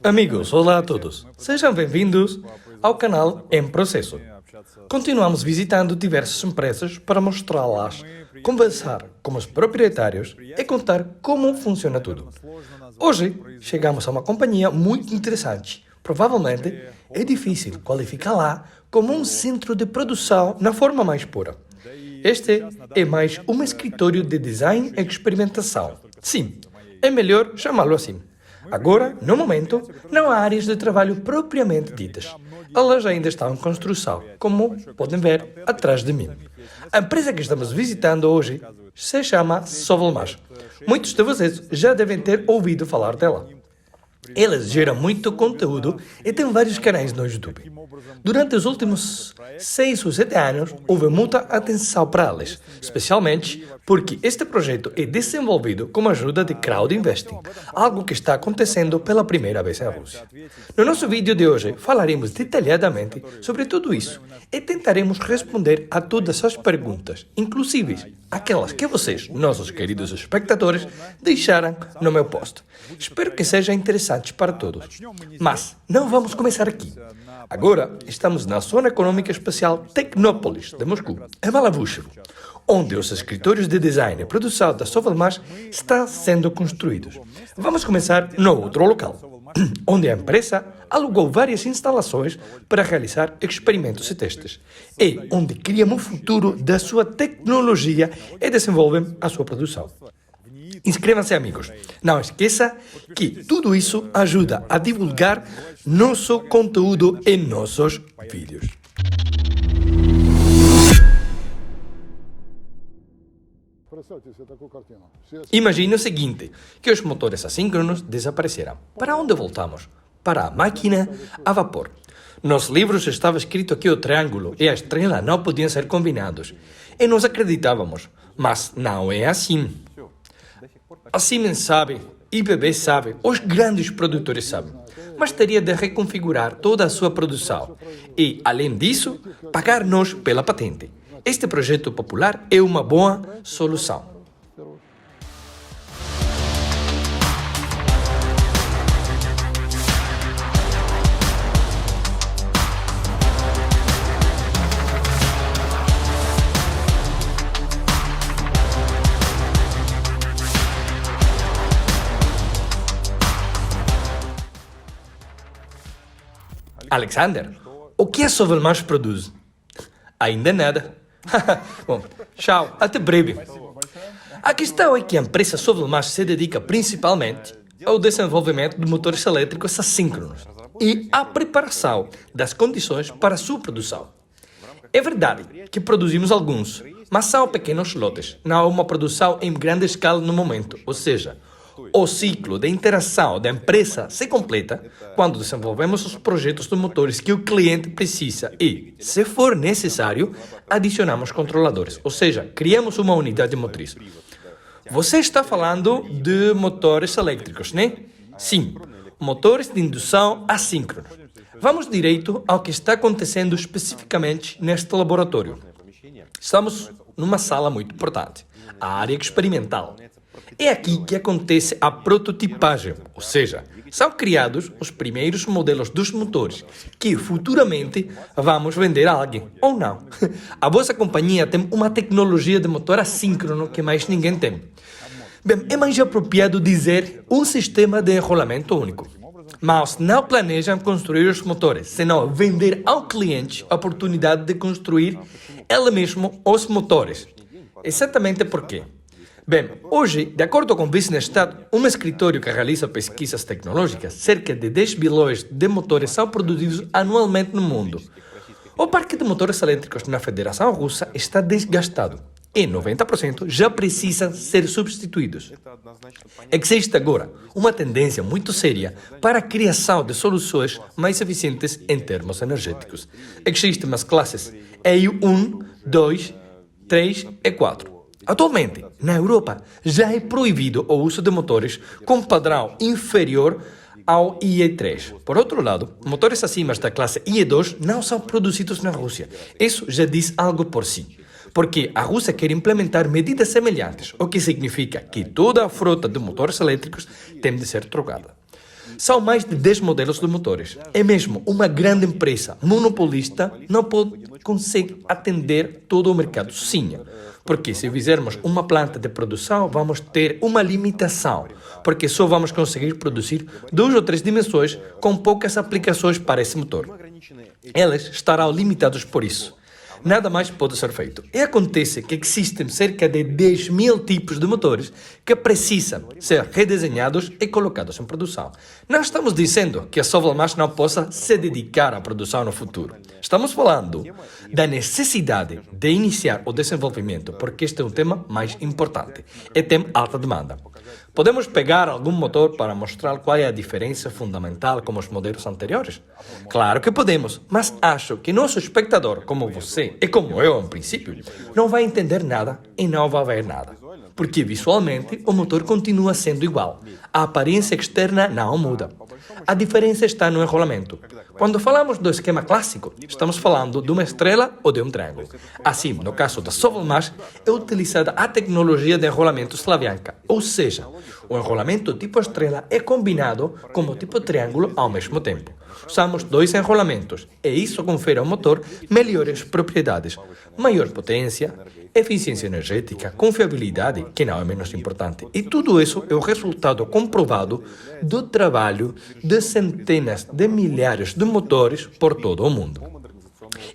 Amigos, olá a todos. Sejam bem-vindos ao canal Em Processo. Continuamos visitando diversas empresas para mostrá-las, conversar com os proprietários e contar como funciona tudo. Hoje, chegamos a uma companhia muito interessante. Provavelmente, é difícil qualificá-la como um centro de produção na forma mais pura. Este é mais um escritório de design e experimentação. Sim, é melhor chamá-lo assim. Agora, no momento, não há áreas de trabalho propriamente ditas. Elas ainda estão em construção, como podem ver atrás de mim. A empresa que estamos visitando hoje se chama Sovelmash. Muitos de vocês já devem ter ouvido falar dela. Eles geram muito conteúdo e têm vários canais no YouTube. Durante os últimos 6 ou 7 anos, houve muita atenção para eles, especialmente porque este projeto é desenvolvido com a ajuda de crowd investing, algo que está acontecendo pela primeira vez na Rússia. No nosso vídeo de hoje, falaremos detalhadamente sobre tudo isso e tentaremos responder a todas as perguntas, inclusive aquelas que vocês, nossos queridos espectadores, deixaram no meu post. Espero que seja interessante para todos. Mas não vamos começar aqui. Agora estamos na Zona Econômica Especial Tecnópolis de Moscou, em Malavushevo, onde os escritórios de design e produção da Sovelmash estão sendo construídos. Vamos começar no outro local, onde a empresa alugou várias instalações para realizar experimentos e testes, e onde criam o futuro da sua tecnologia e desenvolvem a sua produção. Inscrevam-se, amigos. Não esqueça que tudo isso ajuda a divulgar nosso conteúdo e nossos vídeos. Imagine o seguinte, que os motores assíncronos desapareceram. Para onde voltamos? Para a máquina a vapor. Nos livros estava escrito que o triângulo e a estrela não podiam ser combinados. E nós acreditávamos, mas não é assim. A Siemens sabe, IBM sabe, os grandes produtores sabem, mas teria de reconfigurar toda a sua produção e, além disso, pagar-nos pela patente. Este projeto popular é uma boa solução. Alexander, o que a Sovelmash produz? Ainda nada. Bom, tchau, até breve. A questão é que a empresa Sovelmash se dedica principalmente ao desenvolvimento de motores elétricos assíncronos e à preparação das condições para a sua produção. É verdade que produzimos alguns, mas são pequenos lotes, não há uma produção em grande escala no momento, ou seja, o ciclo de interação da empresa se completa quando desenvolvemos os projetos de motores que o cliente precisa e, se for necessário, adicionamos controladores, ou seja, criamos uma unidade motriz. Você está falando de motores elétricos, né? Sim, motores de indução assíncronos. Vamos direito ao que está acontecendo especificamente neste laboratório. Estamos numa sala muito importante, a área experimental. É aqui que acontece a prototipagem, ou seja, são criados os primeiros modelos dos motores que futuramente vamos vender a alguém, ou não. A vossa companhia tem uma tecnologia de motor assíncrono que mais ninguém tem. Bem, é mais apropriado dizer um sistema de enrolamento único. Mas não planejam construir os motores, senão vender ao cliente a oportunidade de construir ele mesmo os motores. Exatamente por quê? Bem, hoje, de acordo com o Business Stat, um escritório que realiza pesquisas tecnológicas, cerca de 10 bilhões de motores são produzidos anualmente no mundo. O parque de motores elétricos na Federação Russa está desgastado e 90% já precisam ser substituídos. Existe agora uma tendência muito séria para a criação de soluções mais eficientes em termos energéticos. Existem as classes EU1, 2, 3 e 4. Atualmente, na Europa, já é proibido o uso de motores com padrão inferior ao IE3. Por outro lado, motores acima da classe IE2 não são produzidos na Rússia. Isso já diz algo por si. Porque a Rússia quer implementar medidas semelhantes, o que significa que toda a frota de motores elétricos tem de ser trocada. São mais de 10 modelos de motores. É mesmo uma grande empresa monopolista não consegue atender todo o mercado sozinha. Porque se fizermos uma planta de produção, vamos ter uma limitação, porque só vamos conseguir produzir 2 ou 3 dimensões com poucas aplicações para esse motor. Eles estarão limitados por isso. Nada mais pode ser feito. E acontece que existem cerca de 10.000 tipos de motores que precisam ser redesenhados e colocados em produção. Não estamos dizendo que a Sovelmash não possa se dedicar à produção no futuro. Estamos falando da necessidade de iniciar o desenvolvimento, porque este é um tema mais importante e tem alta demanda. Podemos pegar algum motor para mostrar qual é a diferença fundamental com os modelos anteriores? Claro que podemos, mas acho que nosso espectador, como você e como eu, em princípio, não vai entender nada e não vai ver nada. Porque visualmente o motor continua sendo igual. A aparência externa não muda. A diferença está no enrolamento. Quando falamos do esquema clássico, estamos falando de uma estrela ou de um triângulo. Assim, no caso da Sovelmash, é utilizada a tecnologia de enrolamento Slavianka, ou seja, o enrolamento tipo estrela é combinado com o tipo triângulo ao mesmo tempo. Usamos 2 enrolamentos e isso confere ao motor melhores propriedades, maior potência, eficiência energética, confiabilidade, que não é menos importante. E tudo isso é o resultado comprovado do trabalho de centenas de milhares de motores por todo o mundo.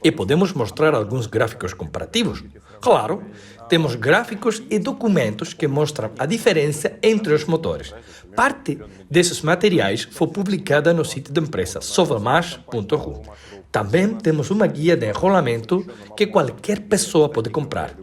E podemos mostrar alguns gráficos comparativos. Claro, temos gráficos e documentos que mostram a diferença entre os motores. Parte desses materiais foi publicada no site da empresa sovelmash.ru. Também temos uma guia de enrolamento que qualquer pessoa pode comprar.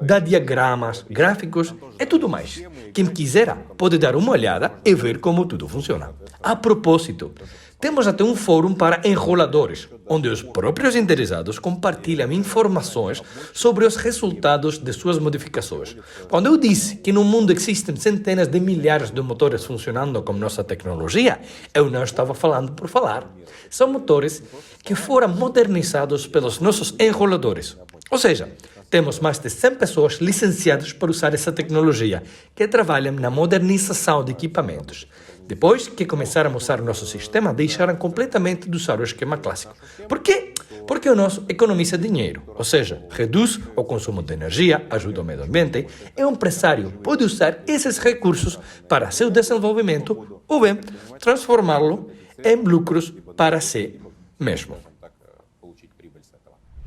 Dá diagramas, gráficos e tudo mais. Quem quiser pode dar uma olhada e ver como tudo funciona. A propósito, temos até um fórum para enroladores, onde os próprios interessados compartilham informações sobre os resultados de suas modificações. Quando eu disse que no mundo existem centenas de milhares de motores funcionando com nossa tecnologia, eu não estava falando por falar. São motores que foram modernizados pelos nossos enroladores. Ou seja, temos mais de 100 pessoas licenciadas para usar essa tecnologia, que trabalham na modernização de equipamentos. Depois que começaram a usar o nosso sistema, deixaram completamente de usar o esquema clássico. Por quê? Porque o nosso economiza dinheiro, ou seja, reduz o consumo de energia, ajuda o meio ambiente, e o empresário pode usar esses recursos para seu desenvolvimento ou bem transformá-lo em lucros para si mesmo.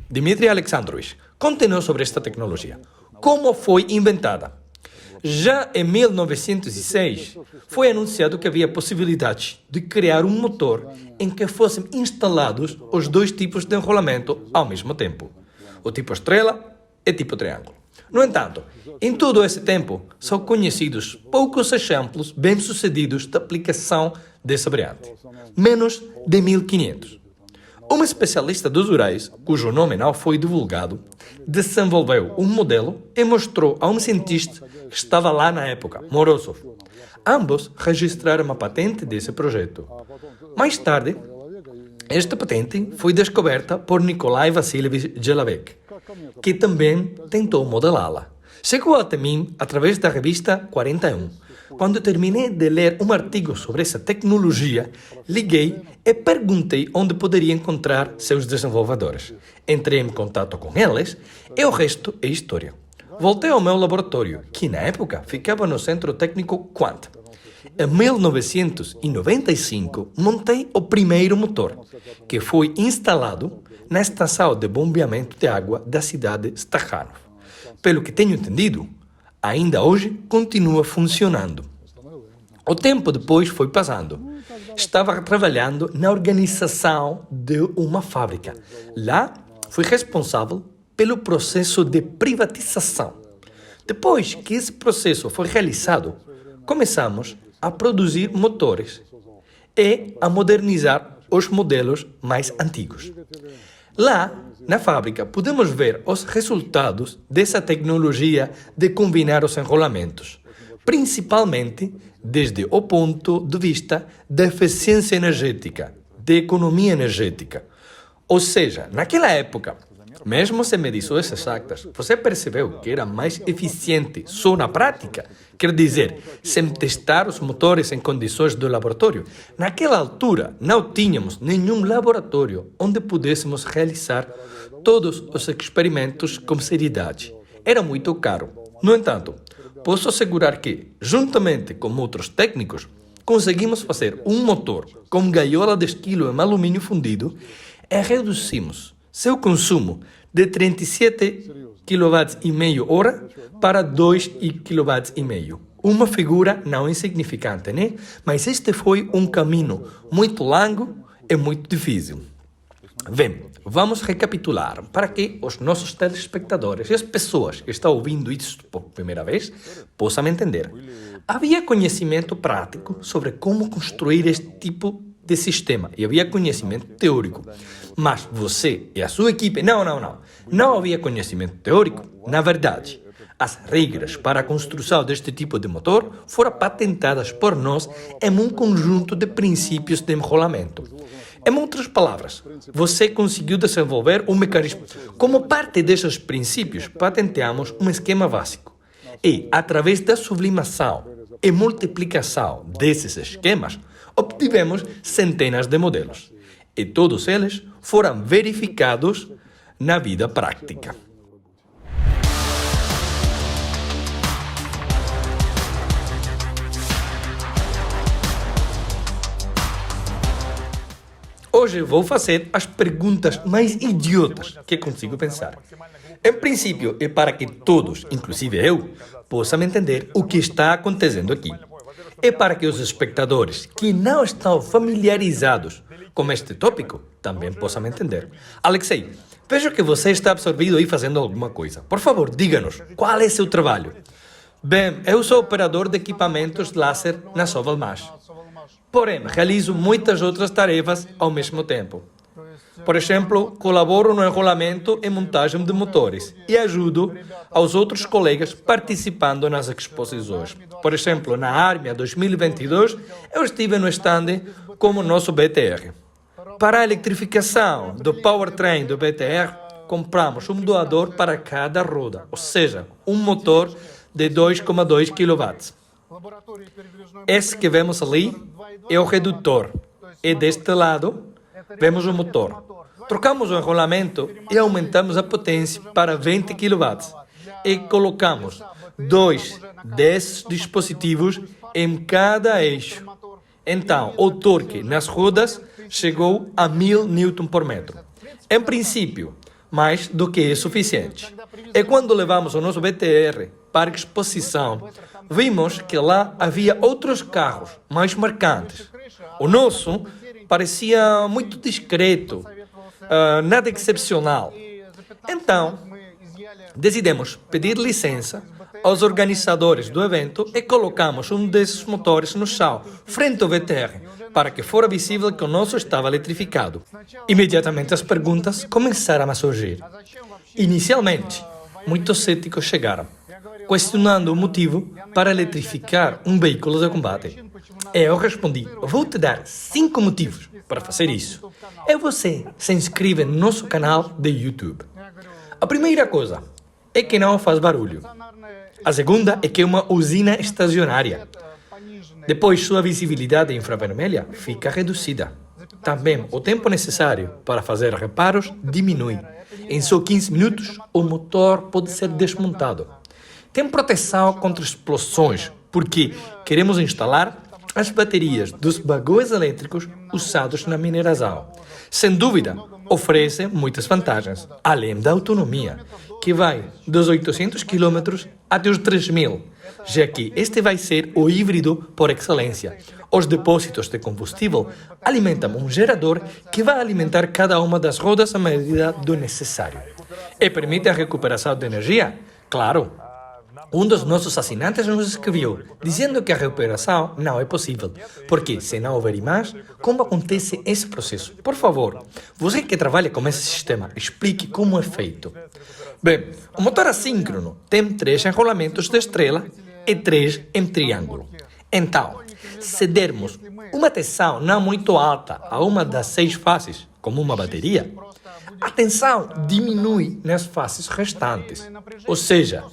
Dmitry Alexandrovich, conte-nos sobre esta tecnologia. Como foi inventada? Já em 1906, foi anunciado que havia possibilidade de criar um motor em que fossem instalados os 2 tipos de enrolamento ao mesmo tempo, o tipo estrela e tipo triângulo. No entanto, em todo esse tempo, são conhecidos poucos exemplos bem-sucedidos de aplicação dessa variante, menos de 1500. Um especialista dos Urais, cujo nome não foi divulgado, desenvolveu um modelo e mostrou a um cientista que estava lá na época, Morozov. Ambos registraram a patente desse projeto. Mais tarde, esta patente foi descoberta por Nikolai Vassilievich Gelavek, que também tentou modelá-la. Chegou até mim através da revista 41. Quando terminei de ler um artigo sobre essa tecnologia, liguei e perguntei onde poderia encontrar seus desenvolvedores. Entrei em contato com eles e o resto é história. Voltei ao meu laboratório, que na época ficava no Centro Técnico Quant. Em 1995, montei o primeiro motor, que foi instalado na estação de bombeamento de água da cidade de Stakhanov. Pelo que tenho entendido, ainda hoje continua funcionando. O tempo depois foi passando. Estava trabalhando na organização de uma fábrica. Lá, fui responsável pelo processo de privatização. Depois que esse processo foi realizado, começamos a produzir motores e a modernizar os modelos mais antigos. Lá, na fábrica, podemos ver os resultados dessa tecnologia de combinar os enrolamentos, principalmente desde o ponto de vista da eficiência energética, de economia energética. Ou seja, naquela época, Mesmo sem medições exatas, você percebeu que era mais eficiente só na prática? Quer dizer, sem testar os motores em condições do laboratório. Naquela altura, não tínhamos nenhum laboratório onde pudéssemos realizar todos os experimentos com seriedade. Era muito caro. No entanto, posso assegurar que, juntamente com outros técnicos, conseguimos fazer um motor com gaiola de esquilo em alumínio fundido e reduzimos seu consumo de 37 kWh para 2 kWh. Uma figura não insignificante, né? Mas este foi um caminho muito longo e muito difícil. Bem, vamos recapitular para que os nossos telespectadores e as pessoas que estão ouvindo isso por primeira vez possam entender. Havia conhecimento prático sobre como construir este tipo de sistema e havia conhecimento teórico. Mas você e a sua equipe, não havia conhecimento teórico. Na verdade, as regras para a construção deste tipo de motor foram patentadas por nós em um conjunto de princípios de enrolamento. Em outras palavras, você conseguiu desenvolver um mecanismo. Como parte desses princípios, patenteamos um esquema básico. E, através da sublimação e multiplicação desses esquemas, obtivemos centenas de modelos. E todos eles foram verificados na vida prática. Hoje vou fazer as perguntas mais idiotas que consigo pensar. Em princípio, é para que todos, inclusive eu, possam entender o que está acontecendo aqui. É para que os espectadores que não estão familiarizados com este tópico também possam entender. Alexei, vejo que você está absorvido aí fazendo alguma coisa. Por favor, diga-nos, qual é seu trabalho? Bem, eu sou operador de equipamentos laser na Sovelmash. Porém, realizo muitas outras tarefas ao mesmo tempo. Por exemplo, colaboro no enrolamento e montagem de motores e ajudo aos outros colegas participando nas exposições. Por exemplo, na Armia 2022, eu estive no stand como nosso BTR. Para a eletrificação do powertrain do BTR, compramos um doador para cada roda, ou seja, um motor de 2,2 kW. Esse que vemos ali é o redutor. E deste lado, vemos o motor. Trocamos o enrolamento e aumentamos a potência para 20 kW. E colocamos 2 desses dispositivos em cada eixo. Então, o torque nas rodas chegou a 1000 Nm. Em princípio, mais do que é suficiente. E quando levamos o nosso BTR para a exposição, vimos que lá havia outros carros mais marcantes. O nosso parecia muito discreto, nada excepcional. Então, decidimos pedir licença aos organizadores do evento e colocamos um desses motores no chão, frente ao VTR, para que fora visível que o nosso estava eletrificado. Imediatamente as perguntas começaram a surgir. Inicialmente, muitos céticos chegaram, questionando o motivo para eletrificar um veículo de combate. E eu respondi, vou te dar 5 motivos para fazer isso. E você se inscreve no nosso canal de YouTube. A primeira coisa é que não faz barulho. A segunda é que é uma usina estacionária. Depois, sua visibilidade infravermelha fica reduzida. Também, o tempo necessário para fazer reparos diminui. Em só 15 minutos, o motor pode ser desmontado. Tem proteção contra explosões, porque queremos instalar as baterias dos vagões elétricos usados na mineração. Sem dúvida, oferece muitas vantagens, além da autonomia, que vai dos 800 km até os 3.000, já que este vai ser o híbrido por excelência. Os depósitos de combustível alimentam um gerador que vai alimentar cada uma das rodas à medida do necessário. E permite a recuperação de energia? Claro. Um dos nossos assinantes nos escreveu, dizendo que a recuperação não é possível, porque se não houver imãs, como acontece esse processo? Por favor, você que trabalha com esse sistema, explique como é feito. Bem, o motor assíncrono tem 3 enrolamentos de estrela e 3 em triângulo. Então, se dermos uma tensão não muito alta a uma das 6 faces, como uma bateria, a tensão diminui nas faces restantes. Ou seja,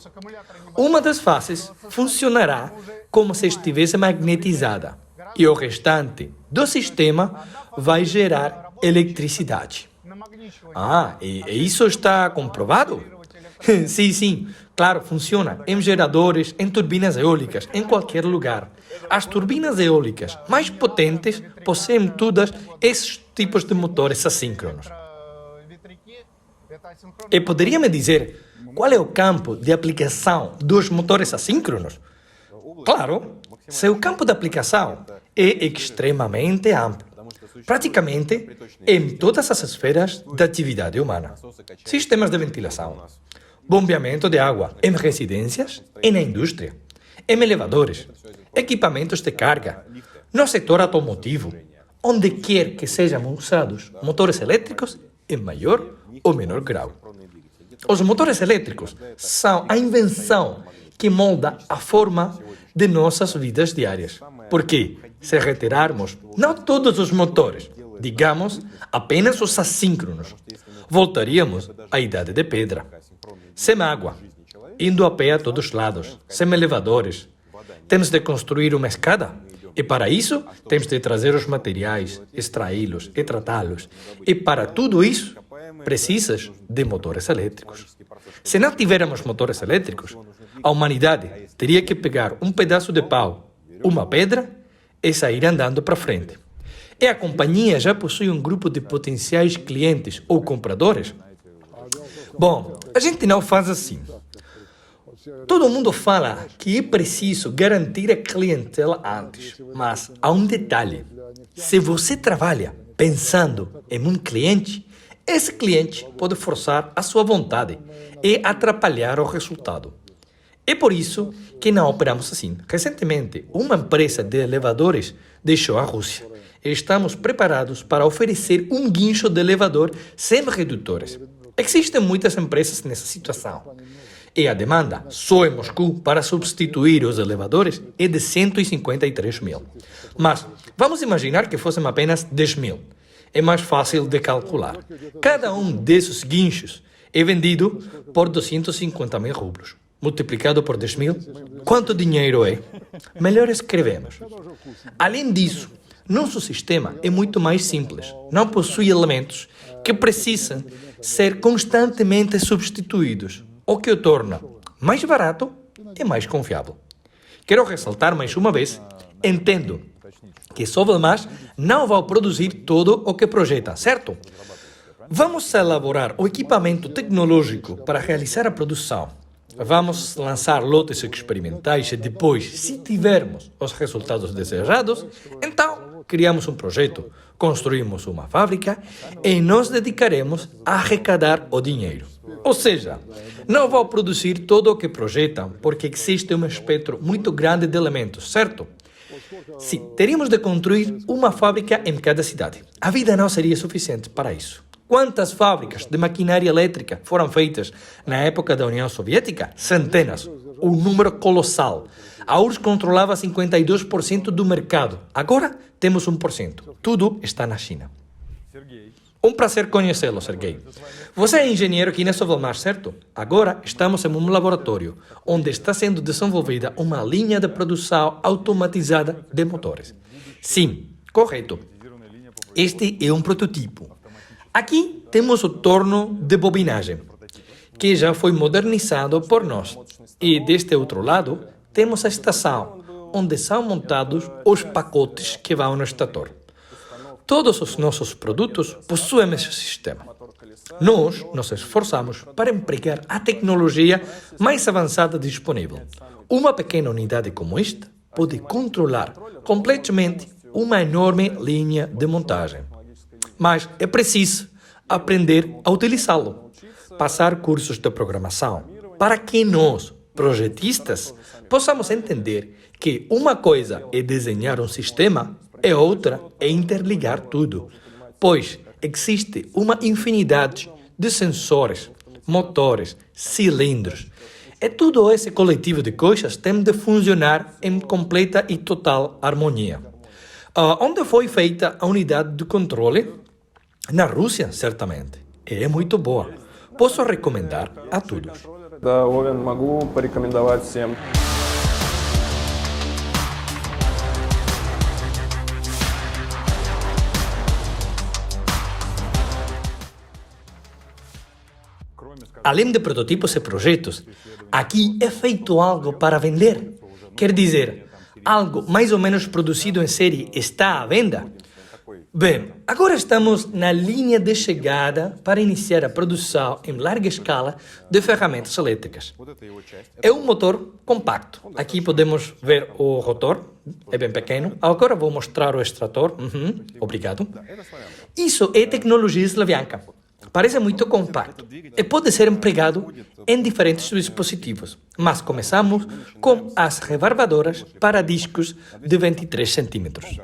uma das faces funcionará como se estivesse magnetizada e o restante do sistema vai gerar eletricidade. E isso está comprovado? Sim, claro, funciona em geradores, em turbinas eólicas, em qualquer lugar. As turbinas eólicas mais potentes possuem todos esses tipos de motores assíncronos. E poderia me dizer qual é o campo de aplicação dos motores assíncronos? Claro, seu campo de aplicação é extremamente amplo, praticamente em todas as esferas da atividade humana. Sistemas de ventilação, bombeamento de água em residências e na indústria, em elevadores, equipamentos de carga, no setor automotivo, onde quer que sejam usados motores elétricos em maior ou menor grau. Os motores elétricos são a invenção que molda a forma de nossas vidas diárias. Porque, se retirarmos não todos os motores, digamos apenas os assíncronos, voltaríamos à idade de pedra. Sem água, indo a pé a todos os lados, sem elevadores. Temos de construir uma escada. E para isso, temos de trazer os materiais, extraí-los e tratá-los. E para tudo isso, precisas de motores elétricos. Se não tivéssemos motores elétricos, a humanidade teria que pegar um pedaço de pau, uma pedra e sair andando para frente. E a companhia já possui um grupo de potenciais clientes ou compradores? Bom, a gente não faz assim. Todo mundo fala que é preciso garantir a clientela antes, mas há um detalhe. Se você trabalha pensando em um cliente, esse cliente pode forçar a sua vontade e atrapalhar o resultado. É por isso que não operamos assim. Recentemente, uma empresa de elevadores deixou a Rússia. E estamos preparados para oferecer um guincho de elevador sem redutores. Existem muitas empresas nessa situação. E a demanda só em Moscou para substituir os elevadores é de 153 mil. Mas vamos imaginar que fossem apenas 10 mil. É mais fácil de calcular. Cada um desses guinchos é vendido por 250 mil rublos. Multiplicado por 10 mil, quanto dinheiro é? Melhor escrevemos. Além disso, nosso sistema é muito mais simples. Não possui elementos que precisam ser constantemente substituídos, o que o torna mais barato e mais confiável. Quero ressaltar mais uma vez, entendo que Sovelmash não vai produzir tudo o que projeta, certo? Vamos elaborar o equipamento tecnológico para realizar a produção. Vamos lançar lotes experimentais e depois, se tivermos os resultados desejados, então criamos um projeto, construímos uma fábrica e nos dedicaremos a arrecadar o dinheiro. Ou seja, não vão produzir tudo o que projetam, porque existe um espectro muito grande de elementos, certo? Sim, teríamos de construir uma fábrica em cada cidade. A vida não seria suficiente para isso. Quantas fábricas de maquinaria elétrica foram feitas na época da União Soviética? Centenas. Um número colossal. A URSS controlava 52% do mercado. Agora temos 1%. Tudo está na China. Um prazer conhecê-lo, Sergei. Você é engenheiro aqui na Sovelmash, certo? Agora estamos em um laboratório onde está sendo desenvolvida uma linha de produção automatizada de motores. Sim, correto. Este é um prototipo. Aqui temos o torno de bobinagem, que já foi modernizado por nós. E deste outro lado, temos a estação, onde são montados os pacotes que vão no estator. Todos os nossos produtos possuem esse sistema. Nós nos esforçamos para empregar a tecnologia mais avançada disponível. Uma pequena unidade como esta pode controlar completamente uma enorme linha de montagem. Mas é preciso aprender a utilizá-lo, passar cursos de programação, para que nós, projetistas, possamos entender que uma coisa é desenhar um sistema e outra é interligar tudo, pois existe uma infinidade de sensores, motores, cilindros. E todo esse coletivo de coisas tem de funcionar em completa e total harmonia. Onde foi feita a unidade de controle? Na Rússia, certamente. e é muito boa. Posso recomendar a todos. Да, Овен, могу порекомендовать всем. Além de prototipos e projetos, aqui é feito algo para vender. Quer dizer, algo mais ou menos produzido em série está à venda? Bem, agora estamos na linha de chegada para iniciar a produção em larga escala de ferramentas elétricas. É um motor compacto. Aqui podemos ver o rotor, é bem pequeno. Agora vou mostrar o extrator. Obrigado. Isso é tecnologia Slavyanka. Parece muito compacto e pode ser empregado em diferentes dispositivos. Mas começamos com as rebarbadoras para discos de 23 centímetros.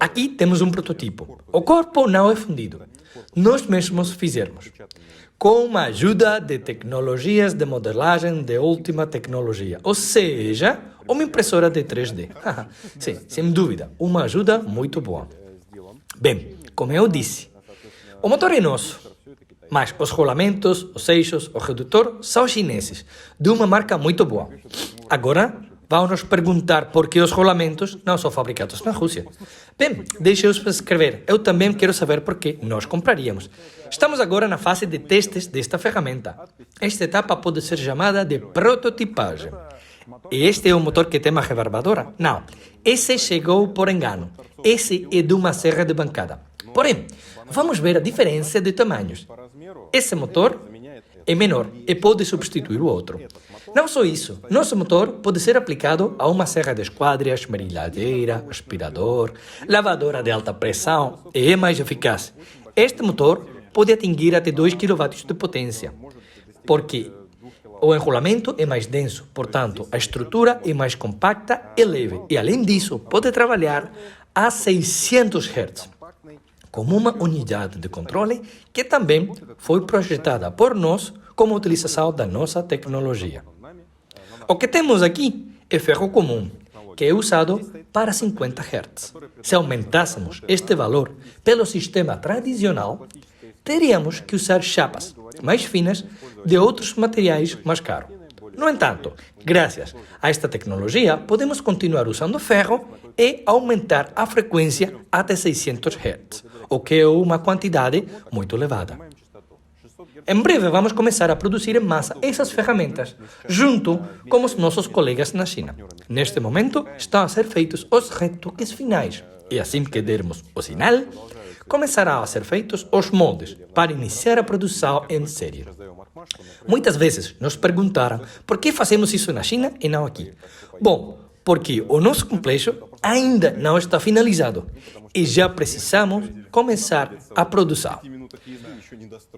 Aqui temos um prototipo. O corpo não é fundido. Nós mesmos fizemos. Com a ajuda de tecnologias de modelagem de última tecnologia. Ou seja, uma impressora de 3D. Sim, sem dúvida, uma ajuda muito boa. Bem, como eu disse, o motor é nosso. Mas os rolamentos, os eixos, o redutor são chineses, de uma marca muito boa. Agora, vão nos perguntar por que os rolamentos não são fabricados na Rússia. Bem, deixe eu escrever. Eu também quero saber por que nós compraríamos. Estamos agora na fase de testes desta ferramenta. Esta etapa pode ser chamada de prototipagem. E este é o motor que tem a rebarbadora? Não. Esse chegou por engano. Esse é de uma serra de bancada. Porém, vamos ver a diferença de tamanhos. Esse motor é menor e pode substituir o outro. Não só isso, nosso motor pode ser aplicado a uma serra de esquadrias, merilhadeira, aspirador, lavadora de alta pressão e é mais eficaz. Este motor pode atingir até 2 kW de potência, porque o enrolamento é mais denso, portanto, a estrutura é mais compacta e leve. E, além disso, pode trabalhar a 600 Hz. Como uma unidade de controle que também foi projetada por nós como utilização da nossa tecnologia. O que temos aqui é ferro comum, que é usado para 50 Hz. Se aumentássemos este valor pelo sistema tradicional, teríamos que usar chapas mais finas de outros materiais mais caros. No entanto, graças a esta tecnologia, podemos continuar usando ferro e aumentar a frequência até 600 Hz, o que é uma quantidade muito elevada. Em breve vamos começar a produzir em massa essas ferramentas, junto com os nossos colegas na China. Neste momento, estão a ser feitos os retoques finais, e assim que dermos o sinal, começarão a ser feitos os moldes para iniciar a produção em série. Muitas vezes nos perguntaram por que fazemos isso na China e não aqui. Bom, porque o nosso complexo ainda não está finalizado e já precisamos começar a produção.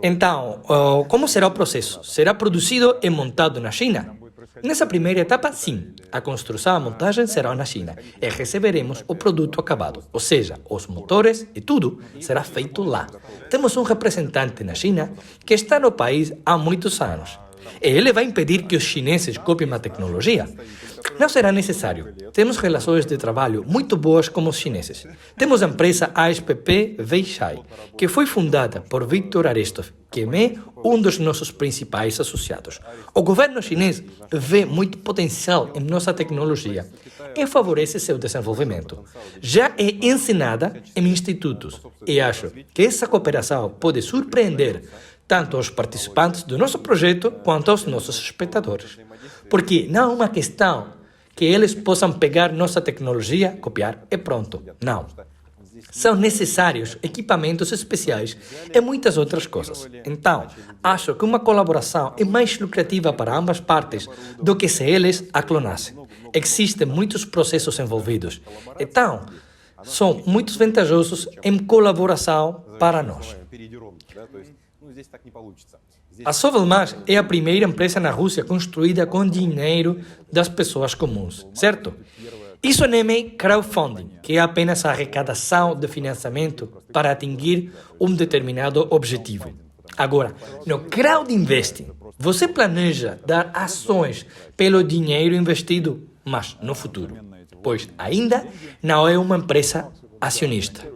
Então, como será o processo? Será produzido e montado na China? Nessa primeira etapa, sim, a construção e a montagem serão na China e receberemos o produto acabado, ou seja, os motores e tudo será feito lá. Temos um representante na China que está no país há muitos anos. E ele vai impedir que os chineses copiem a tecnologia? Não será necessário. Temos relações de trabalho muito boas com os chineses. Temos a empresa ASPP Weichai, que foi fundada por Viktor Arestov, que é um dos nossos principais associados. O governo chinês vê muito potencial em nossa tecnologia e favorece seu desenvolvimento. Já é ensinada em institutos e acho que essa cooperação pode surpreender tanto os participantes do nosso projeto quanto aos nossos espectadores. Porque não é uma questão que eles possam pegar nossa tecnologia, copiar e pronto. Não. São necessários equipamentos especiais e muitas outras coisas. Então, acho que uma colaboração é mais lucrativa para ambas partes do que se eles a clonassem. Existem muitos processos envolvidos. Então, são muito vantajosos em colaboração para nós. A Sovelmash é a primeira empresa na Rússia construída com dinheiro das pessoas comuns, certo? Isso não é crowdfunding, que é apenas a arrecadação de financiamento para atingir um determinado objetivo. Agora, no crowdinvesting, você planeja dar ações pelo dinheiro investido, mas no futuro, pois ainda não é uma empresa acionista.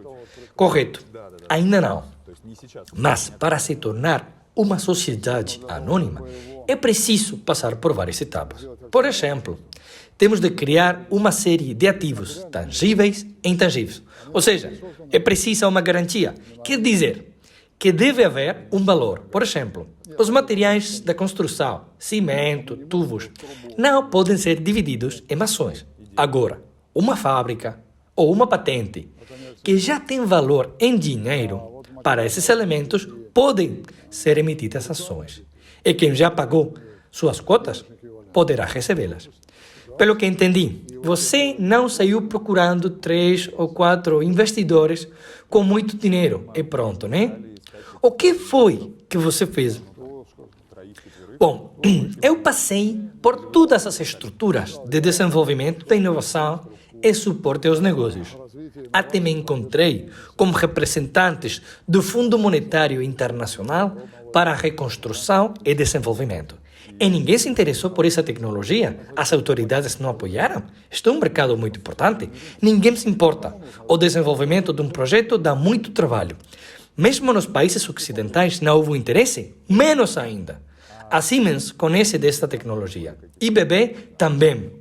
Correto, ainda não. Mas, para se tornar uma sociedade anônima, é preciso passar por várias etapas. Por exemplo, temos de criar uma série de ativos tangíveis e intangíveis. Ou seja, é precisa uma garantia. Quer dizer que deve haver um valor. Por exemplo, os materiais da construção, cimento, tubos, não podem ser divididos em ações. Agora, uma fábrica ou uma patente que já tem valor em dinheiro, para esses elementos podem ser emitidas ações. E quem já pagou suas cotas poderá recebê-las. Pelo que entendi, você não saiu procurando 3 ou 4 investidores com muito dinheiro e pronto, né? O que foi que você fez? Bom, eu passei por todas as estruturas de desenvolvimento da inovação e suporte aos negócios. Até me encontrei com representantes do Fundo Monetário Internacional para a Reconstrução e Desenvolvimento. E ninguém se interessou por essa tecnologia. As autoridades não apoiaram. Este é um mercado muito importante. Ninguém se importa. O desenvolvimento de um projeto dá muito trabalho. Mesmo nos países ocidentais não houve interesse, menos ainda. A Siemens conhece desta tecnologia. IBB também.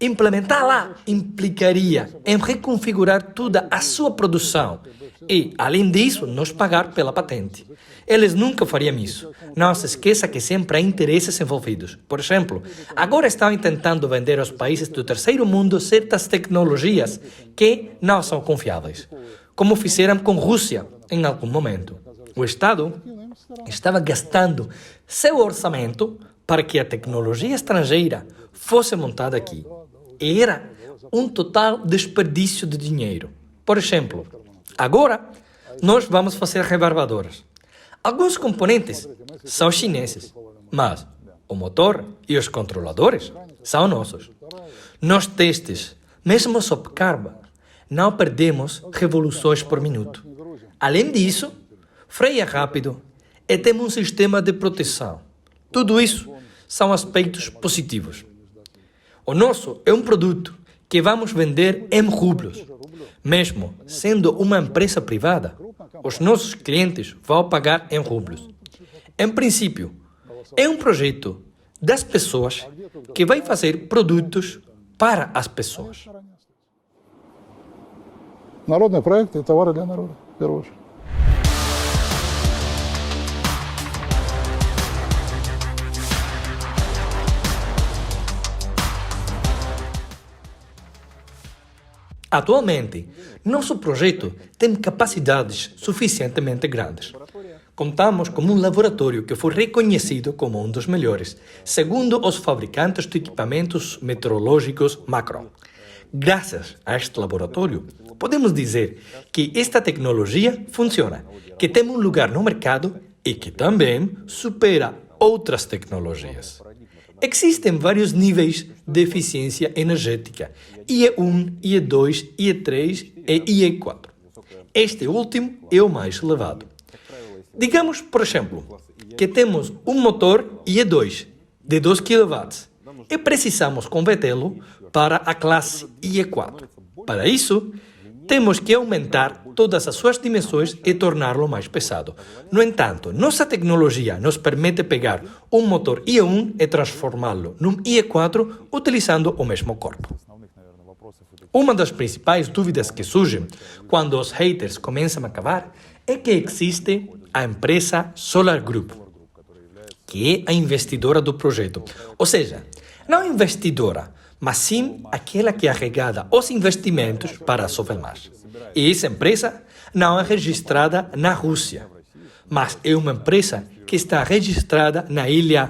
Implementá-la implicaria em reconfigurar toda a sua produção e, além disso, nos pagar pela patente. Eles nunca fariam isso. Não se esqueça que sempre há interesses envolvidos. Por exemplo, agora estão tentando vender aos países do terceiro mundo certas tecnologias que não são confiáveis, como fizeram com a Rússia em algum momento. O Estado estava gastando seu orçamento para que a tecnologia estrangeira fosse montada aqui. E era um total desperdício de dinheiro. Por exemplo, agora nós vamos fazer rebarbadoras. Alguns componentes são chineses, mas o motor e os controladores são nossos. Nos testes, mesmo sob carga, não perdemos revoluções por minuto. Além disso, freia rápido e temos um sistema de proteção. Tudo isso são aspectos positivos. O nosso é um produto que vamos vender em rublos. Mesmo sendo uma empresa privada, os nossos clientes vão pagar em rublos. Em princípio, é um projeto das pessoas que vai fazer produtos para as pessoas. Народный проект и товары для народа, в первую очередь. Atualmente, nosso projeto tem capacidades suficientemente grandes. Contamos com um laboratório que foi reconhecido como um dos melhores, segundo os fabricantes de equipamentos meteorológicos Macron. Graças a este laboratório, podemos dizer que esta tecnologia funciona, que tem um lugar no mercado e que também supera outras tecnologias. Existem vários níveis de eficiência energética, IE1, IE2, IE3 e IE4. Este último é o mais elevado. Digamos, por exemplo, que temos um motor IE2 de 2 kW e precisamos convertê-lo para a classe IE4. Para isso, temos que aumentar todas as suas dimensões e torná-lo mais pesado. No entanto, nossa tecnologia nos permite pegar um motor IE1 e transformá-lo num IE4 utilizando o mesmo corpo. Uma das principais dúvidas que surgem quando os haters começam a cavar é que existe a empresa Solar Group, que é a investidora do projeto. Ou seja, não investidora, mas sim aquela que arrecada os investimentos para a Sovelmash. E essa empresa não é registrada na Rússia, mas é uma empresa que está registrada na ilha,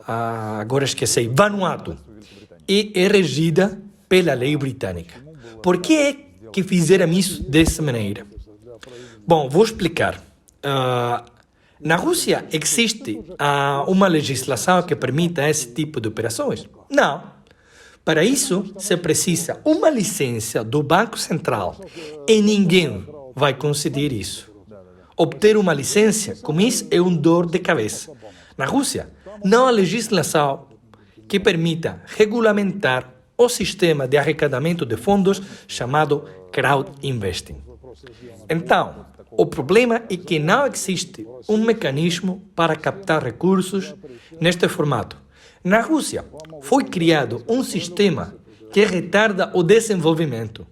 agora esqueci, Vanuatu, e é regida pela lei britânica. Por que é que fizeram isso dessa maneira? Bom, vou explicar. Na Rússia existe uma legislação que permita esse tipo de operações? Não. Para isso, se precisa uma licença do Banco Central e ninguém vai conceder isso. Obter uma licença com isso é dor de cabeça. Na Rússia, não há legislação que permita regulamentar o sistema de arrecadamento de fundos chamado crowd investing. Então, O problema é que não existe um mecanismo para captar recursos neste formato. Na Rússia, foi criado um sistema que retarda o desenvolvimento.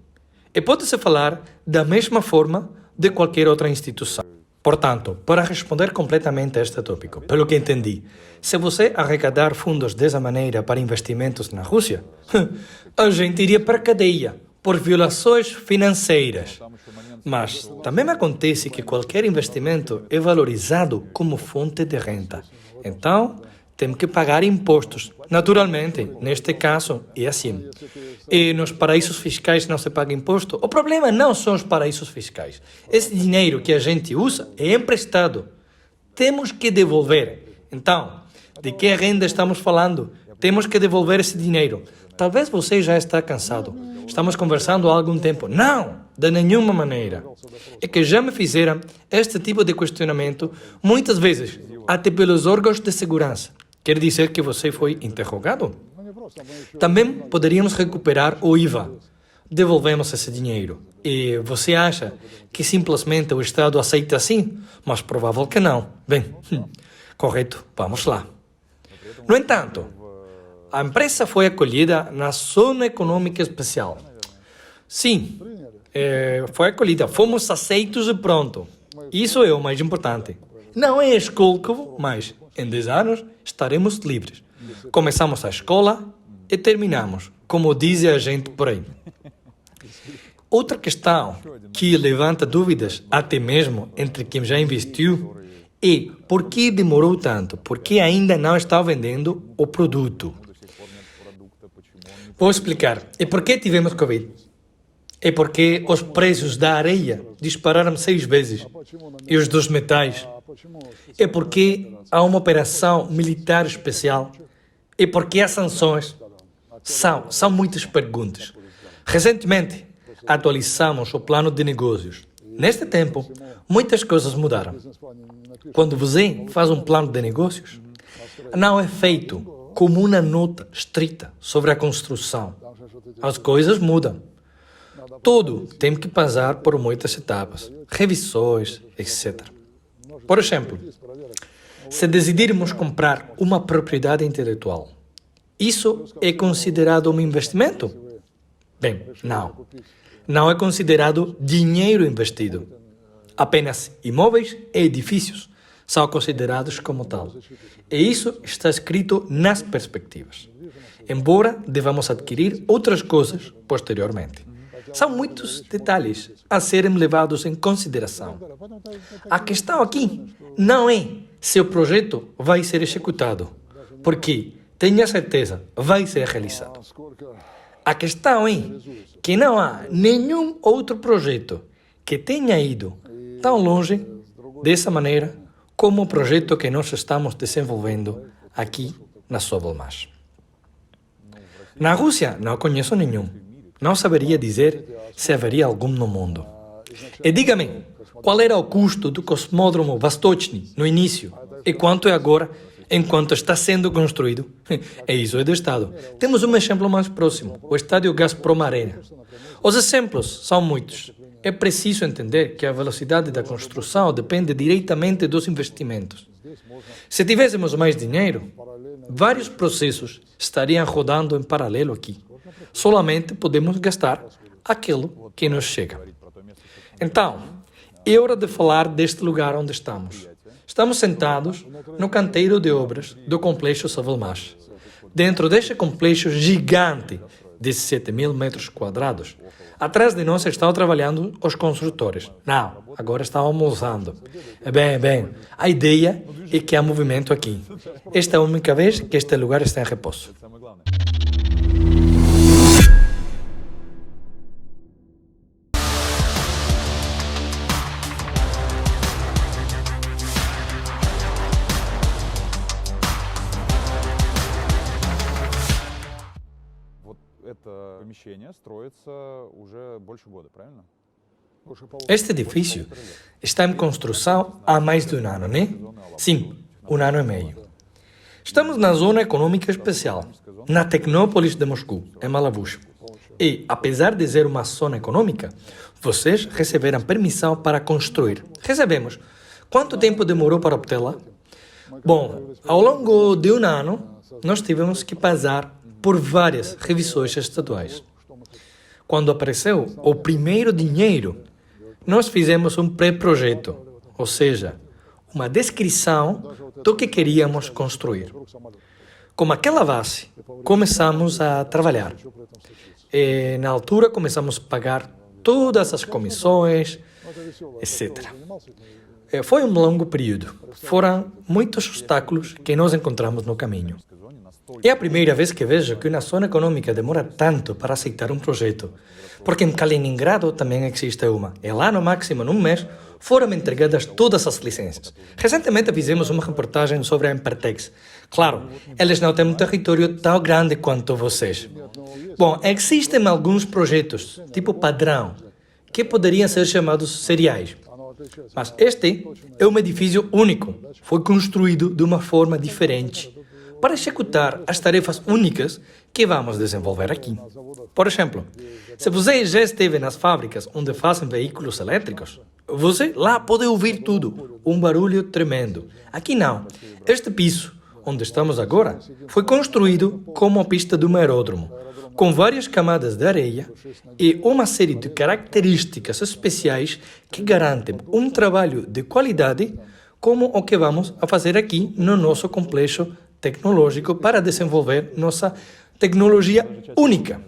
E pode-se falar da mesma forma de qualquer outra instituição. Portanto, para responder completamente a este tópico, pelo que entendi, se você arrecadar fundos dessa maneira para investimentos na Rússia, a gente iria para a cadeia por violações financeiras. Mas também acontece que qualquer investimento é valorizado como fonte de renda. Então, tem que pagar impostos. Naturalmente, neste caso, é assim. E nos paraísos fiscais não se paga imposto. O problema não são os paraísos fiscais. Esse dinheiro que a gente usa é emprestado. Temos que devolver. Então, de que renda estamos falando? Temos que devolver esse dinheiro. Talvez você já está cansado. Estamos conversando há algum tempo. Não, de nenhuma maneira. É que já me fizeram este tipo de questionamento muitas vezes, até pelos órgãos de segurança. Quer dizer que você foi interrogado? Também poderíamos recuperar o IVA. Devolvemos esse dinheiro. E você acha que simplesmente o Estado aceita assim? Mas provável que não. Bem, correto, vamos lá. No entanto, a empresa foi acolhida na Zona Econômica Especial. Sim, foi acolhida. Fomos aceitos e pronto. Isso é o mais importante. Não é Skolkovo, mas em 10 anos estaremos livres. Começamos a escola e terminamos, como diz a gente por aí. Outra questão que levanta dúvidas, até mesmo entre quem já investiu, é por que demorou tanto? Por que ainda não está vendendo o produto? Vou explicar. E por que tivemos Covid? É porque os preços da areia dispararam 6 vezes. E os dos metais. É porque há uma operação militar especial. É porque há sanções. São muitas perguntas. Recentemente, atualizamos o plano de negócios. Neste tempo, muitas coisas mudaram. Quando você faz um plano de negócios, não é feito como uma nota estrita sobre a construção. As coisas mudam. Tudo tem que passar por muitas etapas, revisões, etc. Por exemplo, se decidirmos comprar uma propriedade intelectual, isso é considerado um investimento? Bem, não. Não é considerado dinheiro investido. Apenas imóveis e edifícios são considerados como tal. E isso está escrito nas perspectivas. Embora devamos adquirir outras coisas posteriormente. São muitos detalhes a serem levados em consideração. A questão aqui não é se o projeto vai ser executado, porque, tenha certeza, vai ser realizado. A questão é que não há nenhum outro projeto que tenha ido tão longe dessa maneira como o projeto que nós estamos desenvolvendo aqui na Sovelmash. Na Rússia, não conheço nenhum. Não saberia dizer se haveria algum no mundo. E diga-me, qual era o custo do cosmódromo Vostochny no início e quanto é agora, enquanto está sendo construído? E isso é do Estado. Temos um exemplo mais próximo, o estádio Gazprom Arena. Os exemplos são muitos. É preciso entender que a velocidade da construção depende diretamente dos investimentos. Se tivéssemos mais dinheiro, vários processos estariam rodando em paralelo aqui. Solamente podemos gastar aquilo que nos chega. Então, é hora de falar deste lugar onde estamos. Estamos sentados no canteiro de obras do complexo Sovelmash. Dentro deste complexo gigante de 7.000 metros quadrados, atrás de nós estão trabalhando os construtores. Não, agora estão almoçando. Bem, a ideia é que há movimento aqui. Esta é a única vez que este lugar está em repouso. Это помещение строится уже больше года, правильно? Este edifício está em construção há mais de um ano, né? Sim, 1 ano e meio. Estamos na Zona Econômica Especial, na Tecnópolis de Moscou, em Malavush. E, apesar de ser uma zona econômica, vocês receberam permissão para construir. Recebemos. Quanto tempo demorou para obtê-la? Bom, ao longo de um ano, nós tivemos que passar por várias revisões estaduais. Quando apareceu o primeiro dinheiro, nós fizemos um pré-projeto, ou seja, uma descrição do que queríamos construir. Com aquela base, começamos a trabalhar. E, na altura, começamos a pagar todas as comissões, etc. Foi um longo período. Foram muitos obstáculos que nós encontramos no caminho. É a primeira vez que vejo que uma zona econômica demora tanto para aceitar um projeto, porque em Kaliningrado também existe uma. E lá, no máximo, num mês, foram entregadas todas as licenças. Recentemente fizemos uma reportagem sobre a Empertex. Claro, eles não têm um território tão grande quanto vocês. Bom, existem alguns projetos, tipo padrão, que poderiam ser chamados seriais. Mas este é um edifício único. Foi construído de uma forma diferente para executar as tarefas únicas que vamos desenvolver aqui. Por exemplo, se você já esteve nas fábricas onde fazem veículos elétricos, você lá pode ouvir tudo, um barulho tremendo. Aqui não. Este piso, onde estamos agora, foi construído como a pista de um aeródromo, com várias camadas de areia e uma série de características especiais que garantem um trabalho de qualidade como o que vamos a fazer aqui no nosso complexo tecnológico para desenvolver nossa tecnologia única.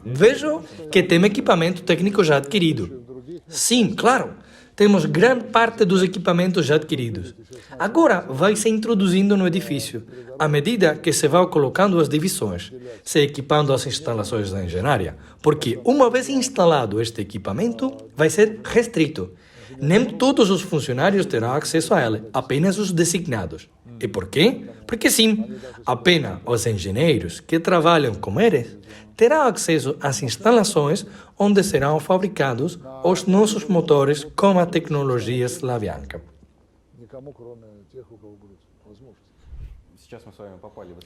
Vejo que tem equipamento técnico já adquirido. Sim, claro. Temos grande parte dos equipamentos já adquiridos. Agora vai se introduzindo no edifício, à medida que se vão colocando as divisões, se equipando as instalações da engenharia, porque uma vez instalado este equipamento, vai ser restrito. Nem todos os funcionários terão acesso a ele, apenas os designados. E por quê? Porque sim, apenas os engenheiros que trabalham com eles terão acesso às instalações onde serão fabricados os nossos motores com a tecnologia Slavyanka.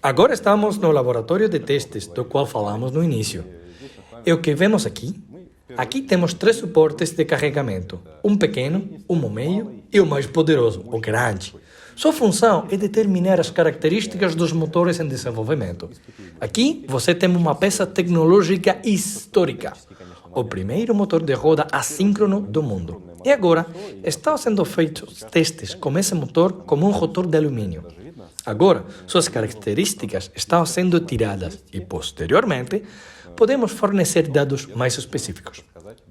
Agora estamos no laboratório de testes do qual falamos no início. E o que vemos aqui? Aqui temos 3 suportes de carregamento, um pequeno, um ao meio e o mais poderoso, o grande. Sua função é determinar as características dos motores em desenvolvimento. Aqui você tem uma peça tecnológica histórica, o primeiro motor de roda assíncrono do mundo. E agora estão sendo feitos testes com esse motor como um rotor de alumínio. Agora, suas características estão sendo tiradas e, posteriormente, podemos fornecer dados mais específicos.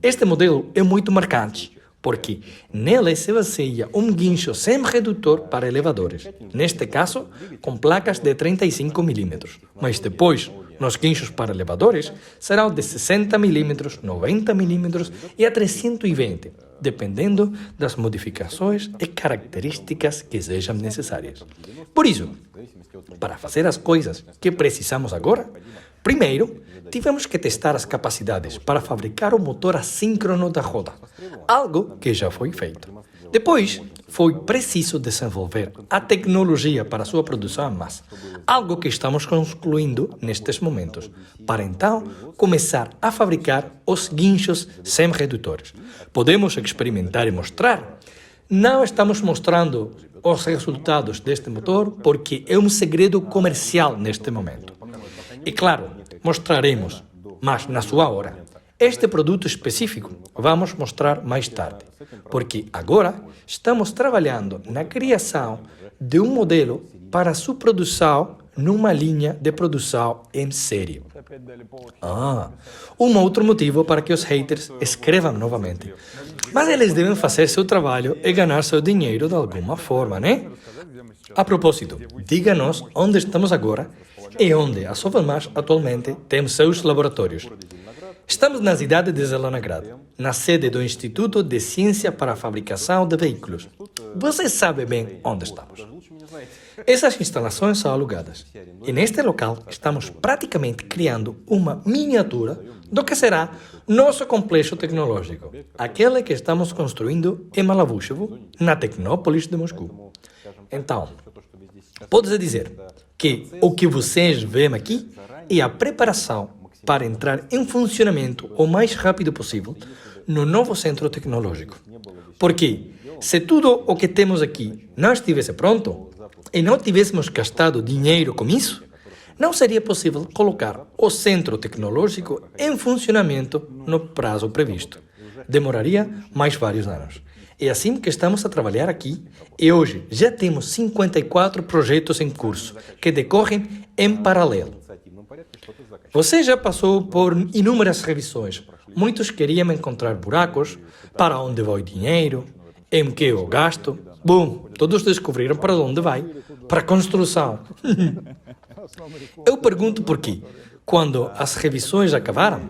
Este modelo é muito marcante, porque nele se baseia um guincho semi-redutor para elevadores, neste caso com placas de 35 mm, mas depois, nos guinchos para elevadores, serão de 60 mm, 90 mm e a 320, dependendo das modificações e características que sejam necessárias. Por isso, para fazer as coisas que precisamos agora, primeiro, tivemos que testar as capacidades para fabricar o motor assíncrono da roda, algo que já foi feito. Depois, foi preciso desenvolver a tecnologia para sua produção em massa, algo que estamos concluindo nestes momentos, para então começar a fabricar os guinchos semi-redutores. Podemos experimentar e mostrar. Não estamos mostrando os resultados deste motor porque é um segredo comercial neste momento. E claro, mostraremos, mas na sua hora. Este produto específico vamos mostrar mais tarde, porque agora estamos trabalhando na criação de um modelo para sua produção numa linha de produção em série. Um outro motivo para que os haters escrevam novamente. Mas eles devem fazer seu trabalho e ganhar seu dinheiro de alguma forma, né? A propósito, diga-nos onde estamos agora e onde a Sovelmash atualmente tem seus laboratórios. Estamos na cidade de Zelenograd, na sede do Instituto de Ciência para a Fabricação de Veículos. Você sabe bem onde estamos. Essas instalações são alugadas. E neste local estamos praticamente criando uma miniatura do que será nosso complexo tecnológico, aquele que estamos construindo em Malavuchevo, na Tecnópolis de Moscou. Então, pode-se dizer que o que vocês veem aqui é a preparação para entrar em funcionamento o mais rápido possível no novo centro tecnológico. Porque, se tudo o que temos aqui não estivesse pronto e não tivéssemos gastado dinheiro com isso, não seria possível colocar o centro tecnológico em funcionamento no prazo previsto. Demoraria mais vários anos. É assim que estamos a trabalhar aqui e hoje já temos 54 projetos em curso que decorrem em paralelo. Você já passou por inúmeras revisões. Muitos queriam encontrar buracos, para onde vai o dinheiro, em que eu gasto. Bom, todos descobriram para onde vai. Para a construção. Eu pergunto por quê. Quando as revisões acabaram,